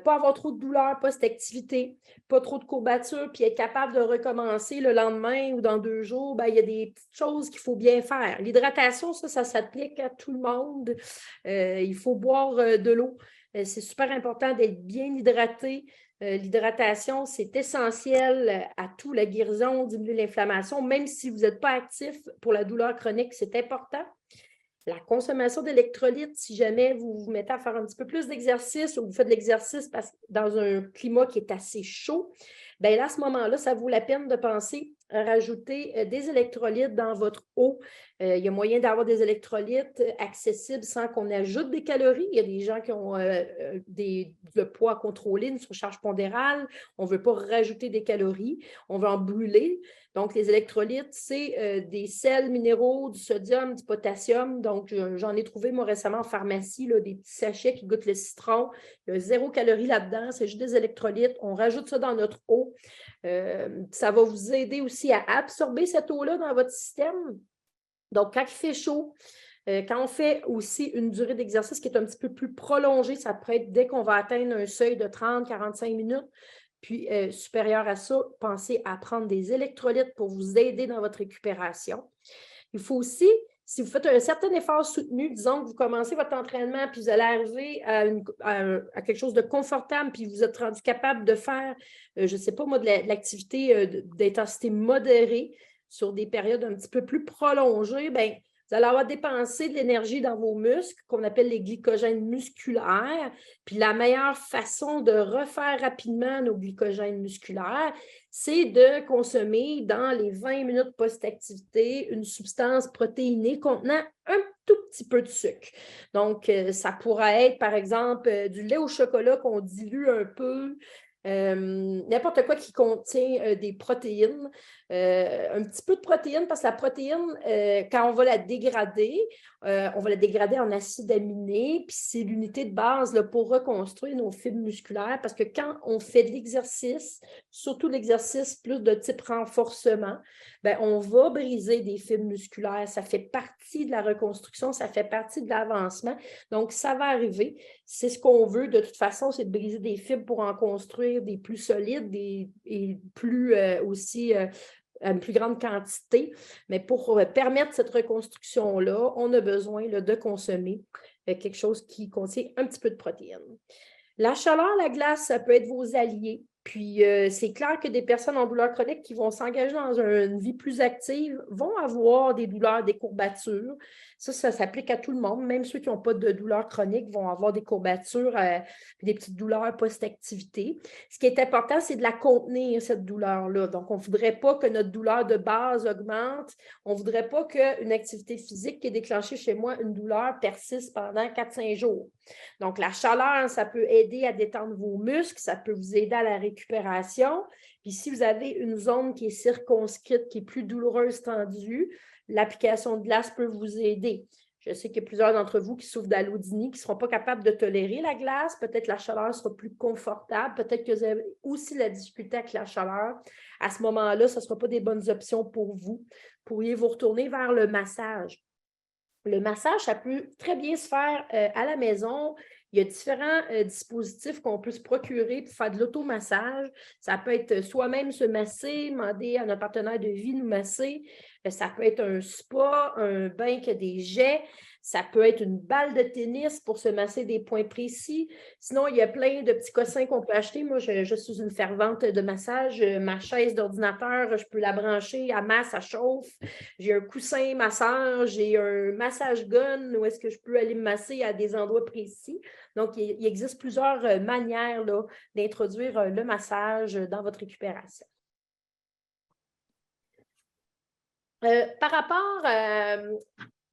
pas avoir trop de douleur post-activité, pas trop de courbatures, puis être capable de recommencer le lendemain ou dans 2 jours, ben, il y a des petites choses qu'il faut bien faire. L'hydratation, ça s'applique à tout le monde. Il faut boire de l'eau. C'est super important d'être bien hydraté. L'hydratation, c'est essentiel à tout, la guérison, diminuer l'inflammation, même si vous n'êtes pas actif pour la douleur chronique, c'est important. La consommation d'électrolytes, si jamais vous vous mettez à faire un petit peu plus d'exercice ou vous faites de l'exercice dans un climat qui est assez chaud, bien là, à ce moment-là, ça vaut la peine de penser à rajouter des électrolytes dans votre eau. Il y a moyen d'avoir des électrolytes accessibles sans qu'on ajoute des calories. Il y a des gens qui ont le poids à contrôler, une surcharge pondérale. On ne veut pas rajouter des calories, on veut en brûler. Donc, les électrolytes, c'est des sels minéraux, du sodium, du potassium. Donc, j'en ai trouvé, moi, récemment en pharmacie, là, des petits sachets qui goûtent le citron. Il y a 0 calories là-dedans, c'est juste des électrolytes. On rajoute ça dans notre eau. Ça va vous aider aussi à absorber cette eau-là dans votre système. Donc, quand il fait chaud, quand on fait aussi une durée d'exercice qui est un petit peu plus prolongée, ça peut être dès qu'on va atteindre un seuil de 30-45 minutes. Puis, supérieur à ça, pensez à prendre des électrolytes pour vous aider dans votre récupération. Il faut aussi, si vous faites un certain effort soutenu, disons que vous commencez votre entraînement, puis vous allez arriver à quelque chose de confortable, puis vous êtes rendu capable de faire, je ne sais pas moi, de l'activité d'intensité modérée sur des périodes un petit peu plus prolongées, bien, vous allez avoir dépensé de l'énergie dans vos muscles, qu'on appelle les glycogènes musculaires. Puis la meilleure façon de refaire rapidement nos glycogènes musculaires, c'est de consommer dans les 20 minutes post-activité une substance protéinée contenant un tout petit peu de sucre. Donc, ça pourrait être, par exemple, du lait au chocolat qu'on dilue un peu. n'importe quoi qui contient des protéines. Un petit peu de protéines, parce que la protéine, quand on va la dégrader, on va la dégrader en acides aminés, puis c'est l'unité de base là, pour reconstruire nos fibres musculaires, parce que quand on fait de l'exercice, surtout l'exercice plus de type renforcement, bien, on va briser des fibres musculaires. Ça fait partie de la reconstruction, ça fait partie de l'avancement. Donc, ça va arriver. C'est ce qu'on veut de toute façon, c'est de briser des fibres pour en construire des plus solides et plus aussi à une plus grande quantité. Mais pour permettre cette reconstruction-là, on a besoin là, de consommer quelque chose qui contient un petit peu de protéines. La chaleur, la glace, ça peut être vos alliés. Puis, c'est clair que des personnes en douleur chronique qui vont s'engager dans une vie plus active vont avoir des douleurs, des courbatures. Ça s'applique à tout le monde. Même ceux qui n'ont pas de douleur chronique vont avoir des courbatures, des petites douleurs post-activité. Ce qui est important, c'est de la contenir, cette douleur-là. Donc, on ne voudrait pas que notre douleur de base augmente. On ne voudrait pas qu'une activité physique qui est déclenchée chez moi, une douleur, persiste pendant 4-5 jours. Donc, la chaleur, ça peut aider à détendre vos muscles, ça peut vous aider à la récupération. Puis, si vous avez une zone qui est circonscrite, qui est plus douloureuse, tendue, l'application de glace peut vous aider. Je sais qu'il y a plusieurs d'entre vous qui souffrent d'allodynie, qui ne seront pas capables de tolérer la glace. Peut-être la chaleur sera plus confortable. Peut-être que vous avez aussi la difficulté avec la chaleur. À ce moment-là, ce ne sera pas des bonnes options pour vous. Vous pourriez vous retourner vers le massage. Le massage, ça peut très bien se faire à la maison. Il y a différents dispositifs qu'on peut se procurer pour faire de l'automassage. Ça peut être soi-même se masser, demander à notre partenaire de vie de nous masser. Ça peut être un spa, un bain qui a des jets. Ça peut être une balle de tennis pour se masser des points précis. Sinon, il y a plein de petits cossins qu'on peut acheter. Moi, je suis une fervente de massage. Ma chaise d'ordinateur, je peux la brancher, elle masse, elle chauffe. J'ai un coussin masseur, j'ai un massage gun où est-ce que je peux aller me masser à des endroits précis. Donc, il existe plusieurs manières là, d'introduire le massage dans votre récupération. Par rapport,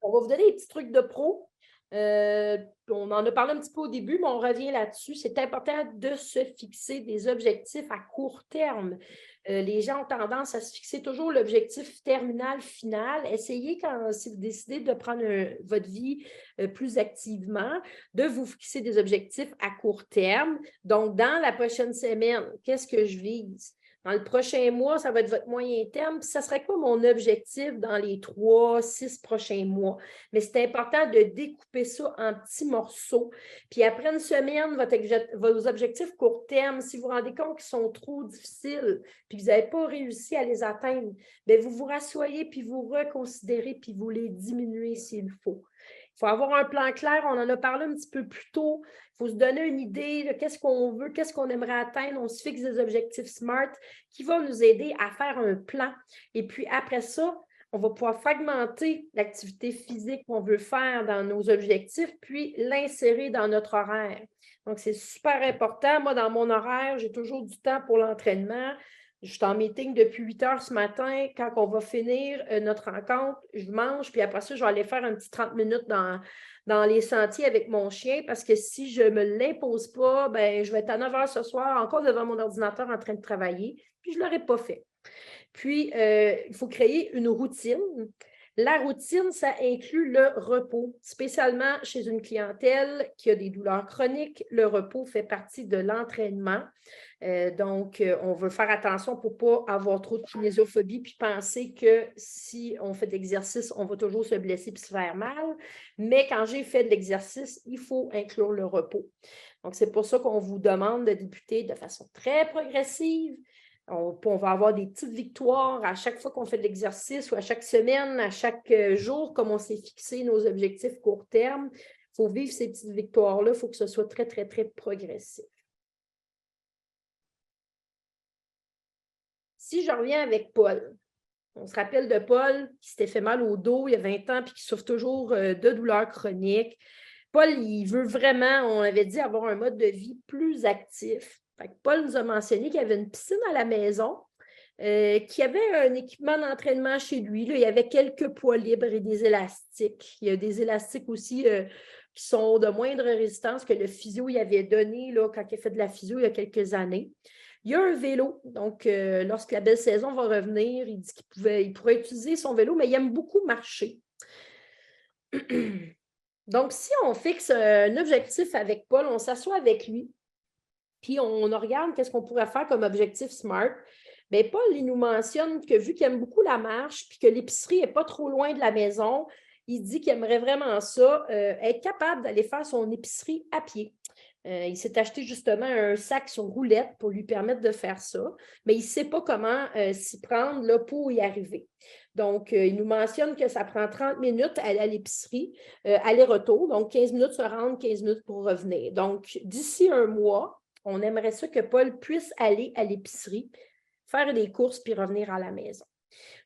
on va vous donner des petits trucs de pro. On en a parlé un petit peu au début, mais on revient là-dessus. C'est important de se fixer des objectifs à court terme. Les gens ont tendance à se fixer toujours l'objectif terminal, final. Essayez, si vous décidez de prendre votre vie plus activement, de vous fixer des objectifs à court terme. Donc, dans la prochaine semaine, qu'est-ce que je vise? Dans le prochain mois, ça va être votre moyen terme. Puis ça serait quoi mon objectif dans les 3-6 prochains mois? Mais c'est important de découper ça en petits morceaux. Puis après une semaine, vos objectifs court terme, si vous vous rendez compte qu'ils sont trop difficiles puis que vous n'avez pas réussi à les atteindre, bien, vous vous rassoyez puis vous reconsidérez puis vous les diminuez s'il faut. Il faut avoir un plan clair. On en a parlé un petit peu plus tôt. Il faut se donner une idée de qu'est-ce qu'on veut, qu'est-ce qu'on aimerait atteindre. On se fixe des objectifs SMART qui vont nous aider à faire un plan. Et puis après ça, on va pouvoir fragmenter l'activité physique qu'on veut faire dans nos objectifs, puis l'insérer dans notre horaire. Donc, c'est super important. Moi, dans mon horaire, j'ai toujours du temps pour l'entraînement. Je suis en meeting depuis 8 heures ce matin. Quand on va finir notre rencontre, je mange, puis après ça, je vais aller faire un petit 30 minutes dans les sentiers avec mon chien parce que si je ne me l'impose pas, ben, je vais être à 9 heures ce soir encore devant mon ordinateur en train de travailler, puis je ne l'aurais pas fait. Puis, il faut créer une routine. La routine, ça inclut le repos, spécialement chez une clientèle qui a des douleurs chroniques. Le repos fait partie de l'entraînement. Donc, on veut faire attention pour ne pas avoir trop de kinésiophobie puis penser que si on fait de l'exercice, on va toujours se blesser puis se faire mal. Mais quand j'ai fait de l'exercice, il faut inclure le repos. Donc, c'est pour ça qu'on vous demande de débuter de façon très progressive. On va avoir des petites victoires à chaque fois qu'on fait de l'exercice ou à chaque semaine, à chaque jour, comme on s'est fixé nos objectifs court terme. Il faut vivre ces petites victoires-là. Il faut que ce soit très, très, très progressif. Si je reviens avec Paul, on se rappelle de Paul qui s'était fait mal au dos il y a 20 ans puis qui souffre toujours de douleurs chroniques. Paul, il veut vraiment, on avait dit, avoir un mode de vie plus actif. Fait que Paul nous a mentionné qu'il y avait une piscine à la maison, qu'il y avait un équipement d'entraînement chez lui. Là, il y avait quelques poids libres et des élastiques. Il y a des élastiques aussi qui sont de moindre résistance que le physio y avait donné là, quand il a fait de la physio il y a quelques années. Il y a un vélo. Donc, lorsque la belle saison va revenir, il dit qu'il pourrait utiliser son vélo, mais il aime beaucoup marcher. Donc, si on fixe un objectif avec Paul, on s'assoit avec lui, puis on regarde qu'est-ce qu'on pourrait faire comme objectif SMART. Bien, Paul, il nous mentionne que vu qu'il aime beaucoup la marche, puis que l'épicerie n'est pas trop loin de la maison, il dit qu'il aimerait vraiment ça, être capable d'aller faire son épicerie à pied. Il s'est acheté justement un sac sur roulette pour lui permettre de faire ça, mais il ne sait pas comment s'y prendre là, pour y arriver. Donc, il nous mentionne que ça prend 30 minutes à aller à l'épicerie, aller-retour, donc 15 minutes se rendre, 15 minutes pour revenir. Donc, d'ici un mois, on aimerait ça que Paul puisse aller à l'épicerie, faire des courses puis revenir à la maison.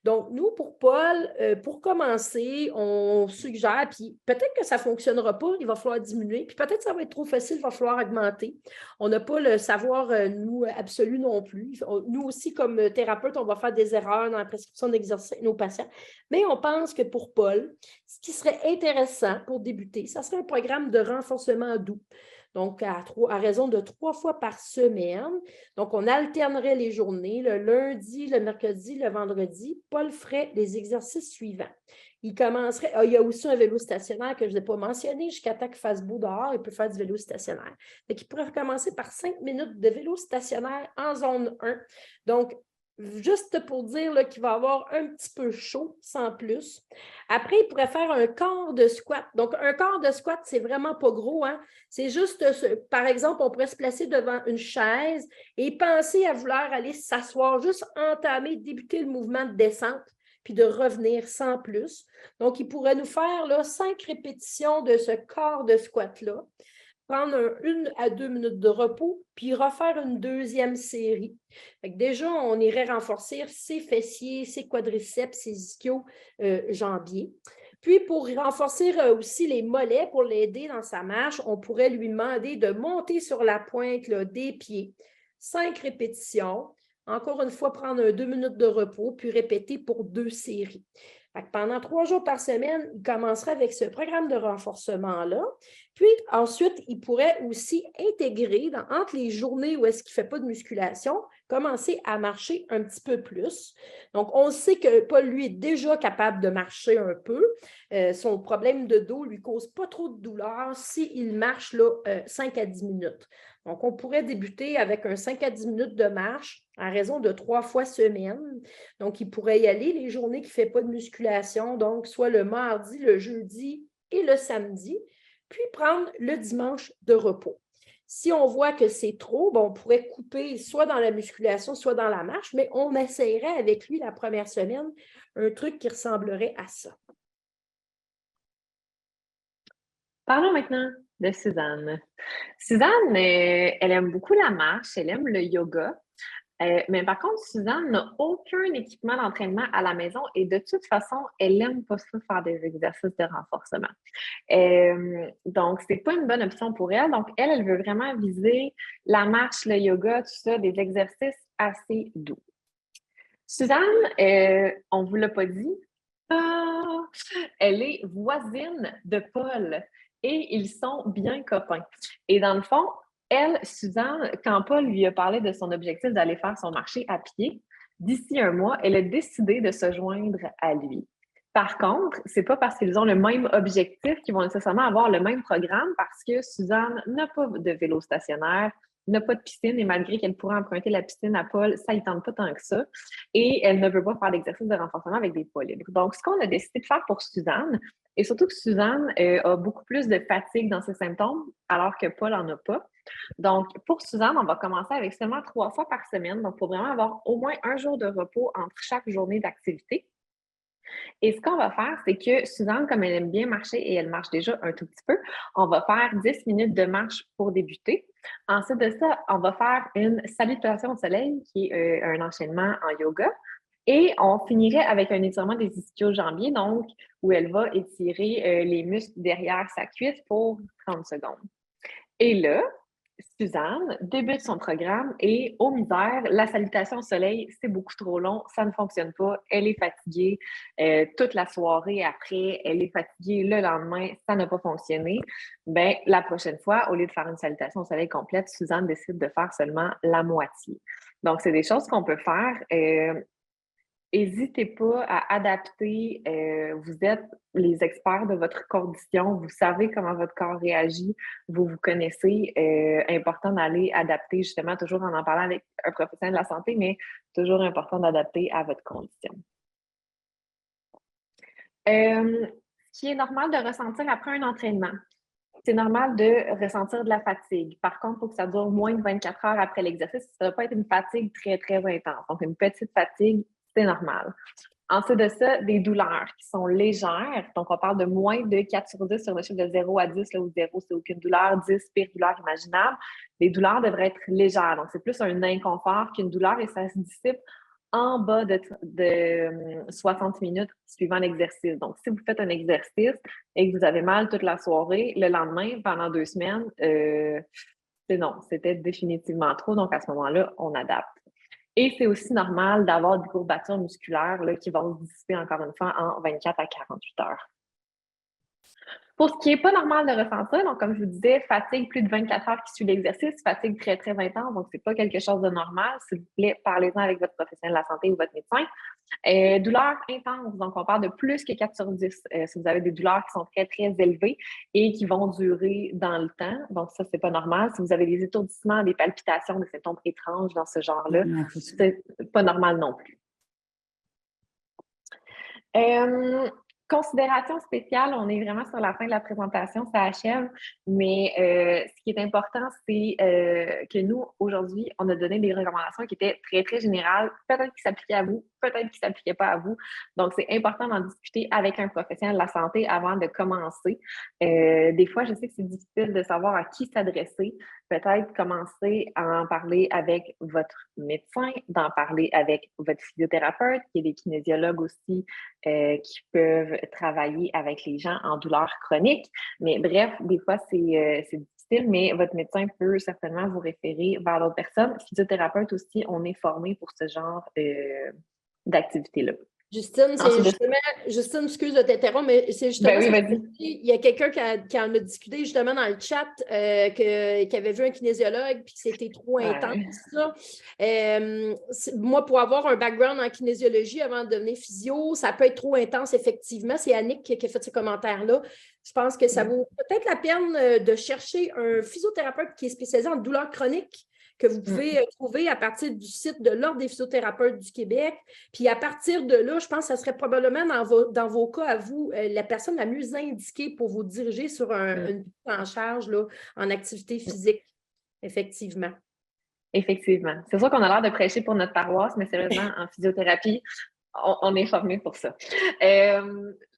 Donc, nous, pour Paul, pour commencer, on suggère, puis peut-être que ça ne fonctionnera pas, il va falloir diminuer, puis peut-être que ça va être trop facile, il va falloir augmenter. On n'a pas le savoir, nous, absolu non plus. Nous aussi, comme thérapeute, on va faire des erreurs dans la prescription d'exercice avec nos patients, mais on pense que pour Paul, ce qui serait intéressant pour débuter, ça serait un programme de renforcement doux. Donc, à raison de 3 fois par semaine. Donc, on alternerait les journées, le lundi, le mercredi, le vendredi. Paul ferait les exercices suivants. Il commencerait, il y a aussi un vélo stationnaire que je n'ai pas mentionné, jusqu'à temps qu'il fasse beau dehors, il peut faire du vélo stationnaire. Donc, il pourrait commencer par 5 minutes de vélo stationnaire en zone 1. Donc, juste pour dire qu'il va avoir un petit peu chaud, sans plus. Après, il pourrait faire un quart de squat. Donc, un quart de squat, c'est vraiment pas gros, hein? C'est juste, par exemple, on pourrait se placer devant une chaise et penser à vouloir aller s'asseoir, juste entamer, débuter le mouvement de descente, puis de revenir sans plus. Donc, il pourrait nous faire là, 5 répétitions de ce quart de squat-là, prendre 1 à 2 minutes de repos, puis refaire une deuxième série. Fait que déjà, on irait renforcer ses fessiers, ses quadriceps, ses ischios jambiers. Puis, pour renforcer aussi les mollets, pour l'aider dans sa marche, on pourrait lui demander de monter sur la pointe là, des pieds. 5 répétitions. Encore une fois, prendre 2 minutes de repos, puis répéter pour 2 séries. Fait que pendant 3 jours par semaine, il commencerait avec ce programme de renforcement-là. Puis ensuite, il pourrait aussi intégrer entre les journées où est-ce qu'il ne fait pas de musculation, commencer à marcher un petit peu plus. Donc, on sait que Paul, lui, est déjà capable de marcher un peu. Son problème de dos ne lui cause pas trop de douleur s'il marche là, 5 à 10 minutes. Donc, on pourrait débuter avec un 5 à 10 minutes de marche à raison de 3 fois semaine. Donc, il pourrait y aller les journées qu'il ne fait pas de musculation, donc soit le mardi, le jeudi et le samedi, puis prendre le dimanche de repos. Si on voit que c'est trop, on pourrait couper soit dans la musculation, soit dans la marche, mais on essayerait avec lui la première semaine un truc qui ressemblerait à ça. Parlons maintenant de Suzanne. Suzanne, elle aime beaucoup la marche, elle aime le yoga. Mais par contre, Suzanne n'a aucun équipement d'entraînement à la maison et de toute façon, elle n'aime pas ça faire des exercices de renforcement. Donc, c'est pas une bonne option pour elle. Donc, elle veut vraiment viser la marche, le yoga, tout ça, des exercices assez doux. Suzanne, on ne vous l'a pas dit, elle est voisine de Paul et ils sont bien copains. Et dans le fond, elle, Suzanne, quand Paul lui a parlé de son objectif d'aller faire son marché à pied, d'ici un mois, elle a décidé de se joindre à lui. Par contre, c'est pas parce qu'ils ont le même objectif qu'ils vont nécessairement avoir le même programme parce que Suzanne n'a pas de vélo stationnaire, n'a pas de piscine et malgré qu'elle pourrait emprunter la piscine à Paul, ça ne tente pas tant que ça. Et elle ne veut pas faire d'exercice de renforcement avec des poids libres. Donc, ce qu'on a décidé de faire pour Suzanne, et surtout que Suzanne a beaucoup plus de fatigue dans ses symptômes, alors que Paul n'en a pas. Donc, pour Suzanne, on va commencer avec seulement 3 fois par semaine. Donc, il faut vraiment avoir au moins un jour de repos entre chaque journée d'activité. Et ce qu'on va faire, c'est que Suzanne, comme elle aime bien marcher et elle marche déjà un tout petit peu, on va faire 10 minutes de marche pour débuter. Ensuite de ça, on va faire une salutation au soleil, qui est un enchaînement en yoga. Et on finirait avec un étirement des ischio-jambiers, donc où elle va étirer les muscles derrière sa cuisse pour 30 secondes. Et là, Suzanne débute son programme et aux misères, la salutation au soleil, c'est beaucoup trop long, ça ne fonctionne pas, elle est fatiguée toute la soirée après, elle est fatiguée le lendemain, ça n'a pas fonctionné. Ben, la prochaine fois, au lieu de faire une salutation au soleil complète, Suzanne décide de faire seulement la moitié. Donc, c'est des choses qu'on peut faire. N'hésitez pas à adapter. Vous êtes les experts de votre condition. Vous savez comment votre corps réagit. Vous vous connaissez. Important d'aller adapter, justement, toujours en parlant avec un professionnel de la santé, mais toujours important d'adapter à votre condition. Ce qui est normal de ressentir après un entraînement. C'est normal de ressentir de la fatigue. Par contre, il faut que ça dure moins de 24 heures après l'exercice. Ça ne va pas être une fatigue très, très intense. Donc, une petite fatigue, c'est normal. Ensuite de ça, des douleurs qui sont légères. Donc, on parle de moins de 4 sur 10 sur le chiffre de 0 à 10, là où 0, c'est aucune douleur, 10, pire douleur imaginable. Les douleurs devraient être légères. Donc, c'est plus un inconfort qu'une douleur et ça se dissipe en bas de 60 minutes suivant l'exercice. Donc, si vous faites un exercice et que vous avez mal toute la soirée, le lendemain, pendant 2 semaines, c'est non, c'était définitivement trop. Donc, à ce moment-là, on adapte. Et c'est aussi normal d'avoir des courbatures musculaires là, qui vont se dissiper encore une fois en 24 à 48 heures. Pour ce qui n'est pas normal de ressentir, donc comme je vous disais, fatigue plus de 24 heures qui suit l'exercice, fatigue très, très intense, donc c'est pas quelque chose de normal. S'il vous plaît, parlez-en avec votre professionnel de la santé ou votre médecin. Douleurs intenses, donc on parle de plus que 4 sur 10. Si vous avez des douleurs qui sont très, très élevées et qui vont durer dans le temps, donc ça, c'est pas normal. Si vous avez des étourdissements, des palpitations, des symptômes étranges dans ce genre-là, c'est pas normal non plus. Considération spéciale, on est vraiment sur la fin de la présentation, ça achève, mais ce qui est important, c'est que nous, aujourd'hui, on a donné des recommandations qui étaient très, très générales, peut-être qui s'appliquaient à vous, peut-être qui ne s'appliquaient pas à vous. Donc, c'est important d'en discuter avec un professionnel de la santé avant de commencer. Des fois, je sais que c'est difficile de savoir à qui s'adresser. Peut-être commencer à en parler avec votre médecin, d'en parler avec votre physiothérapeute, il y a des kinésiologues aussi qui peuvent travailler avec les gens en douleur chronique. Mais bref, des fois, c'est difficile, mais votre médecin peut certainement vous référer vers d'autres personnes. Physiothérapeute aussi, on est formé pour ce genre d'activité-là. Justine, c'est justement, Justine, excuse de t'interrompre, mais c'est justement, oui, vas-y. Il y a quelqu'un qui en a discuté justement dans le chat, qui avait vu un kinésiologue puis que c'était trop intense. Moi, pour avoir un background en kinésiologie avant de devenir physio, ça peut être trop intense, effectivement. C'est Annick qui a fait ce commentaire-là. Je pense que ça vaut peut-être la peine de chercher un physiothérapeute qui est spécialisé en douleurs chroniques, que vous pouvez trouver à partir du site de l'Ordre des physiothérapeutes du Québec. Puis à partir de là, je pense que ça serait probablement dans vos cas à vous, la personne la mieux indiquée pour vous diriger sur une prise en charge là, en activité physique, effectivement. Effectivement. C'est sûr qu'on a l'air de prêcher pour notre paroisse, mais sérieusement, en physiothérapie, on est formé pour ça.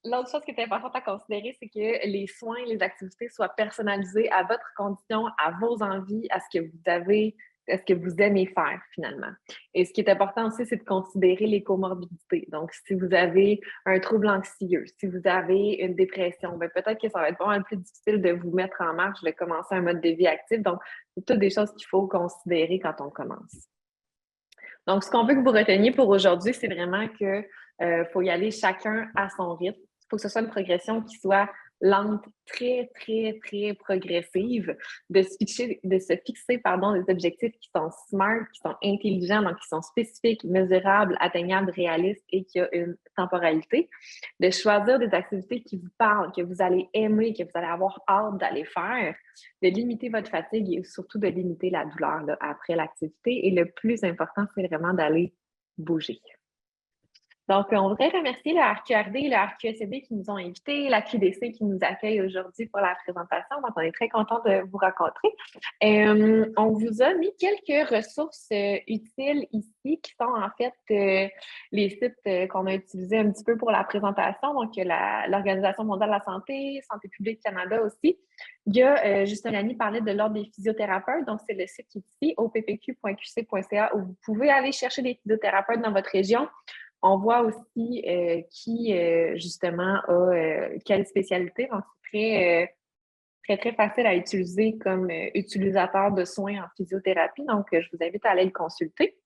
L'autre chose qui est importante à considérer, c'est que les soins, les activités soient personnalisés à votre condition, à vos envies, à ce que vous avez, à ce que vous aimez faire finalement. Et ce qui est important aussi, c'est de considérer les comorbidités. Donc, si vous avez un trouble anxieux, si vous avez une dépression, ben peut-être que ça va être pas mal plus difficile de vous mettre en marche, de commencer un mode de vie actif. Donc, c'est toutes des choses qu'il faut considérer quand on commence. Donc, ce qu'on veut que vous reteniez pour aujourd'hui, c'est vraiment qu'il faut y aller chacun à son rythme. Il faut que ce soit une progression qui soit lente, très, très, très progressive, de se fixer, des objectifs qui sont smart, qui sont intelligents, donc qui sont spécifiques, mesurables, atteignables, réalistes et qui ont une temporalité. De choisir des activités qui vous parlent, que vous allez aimer, que vous allez avoir hâte d'aller faire, de limiter votre fatigue et surtout de limiter la douleur là, après l'activité. Et le plus important, c'est vraiment d'aller bouger. Donc, on voudrait remercier le RQRD et le RQSD qui nous ont invités, la QDC qui nous accueille aujourd'hui pour la présentation. Donc, on est très content de vous rencontrer. On vous a mis quelques ressources utiles ici qui sont en fait les sites qu'on a utilisés un petit peu pour la présentation. Donc, l'Organisation mondiale de la santé, Santé publique Canada aussi. Il y a, Justine Lamy parlait de l'Ordre des physiothérapeutes. Donc, c'est le site qui est ici, oppq.qc.ca, où vous pouvez aller chercher des physiothérapeutes dans votre région. On voit aussi qui, justement, a quelle spécialité. Donc, c'est très très, très facile à utiliser comme utilisateur de soins en physiothérapie. Donc, je vous invite à aller le consulter.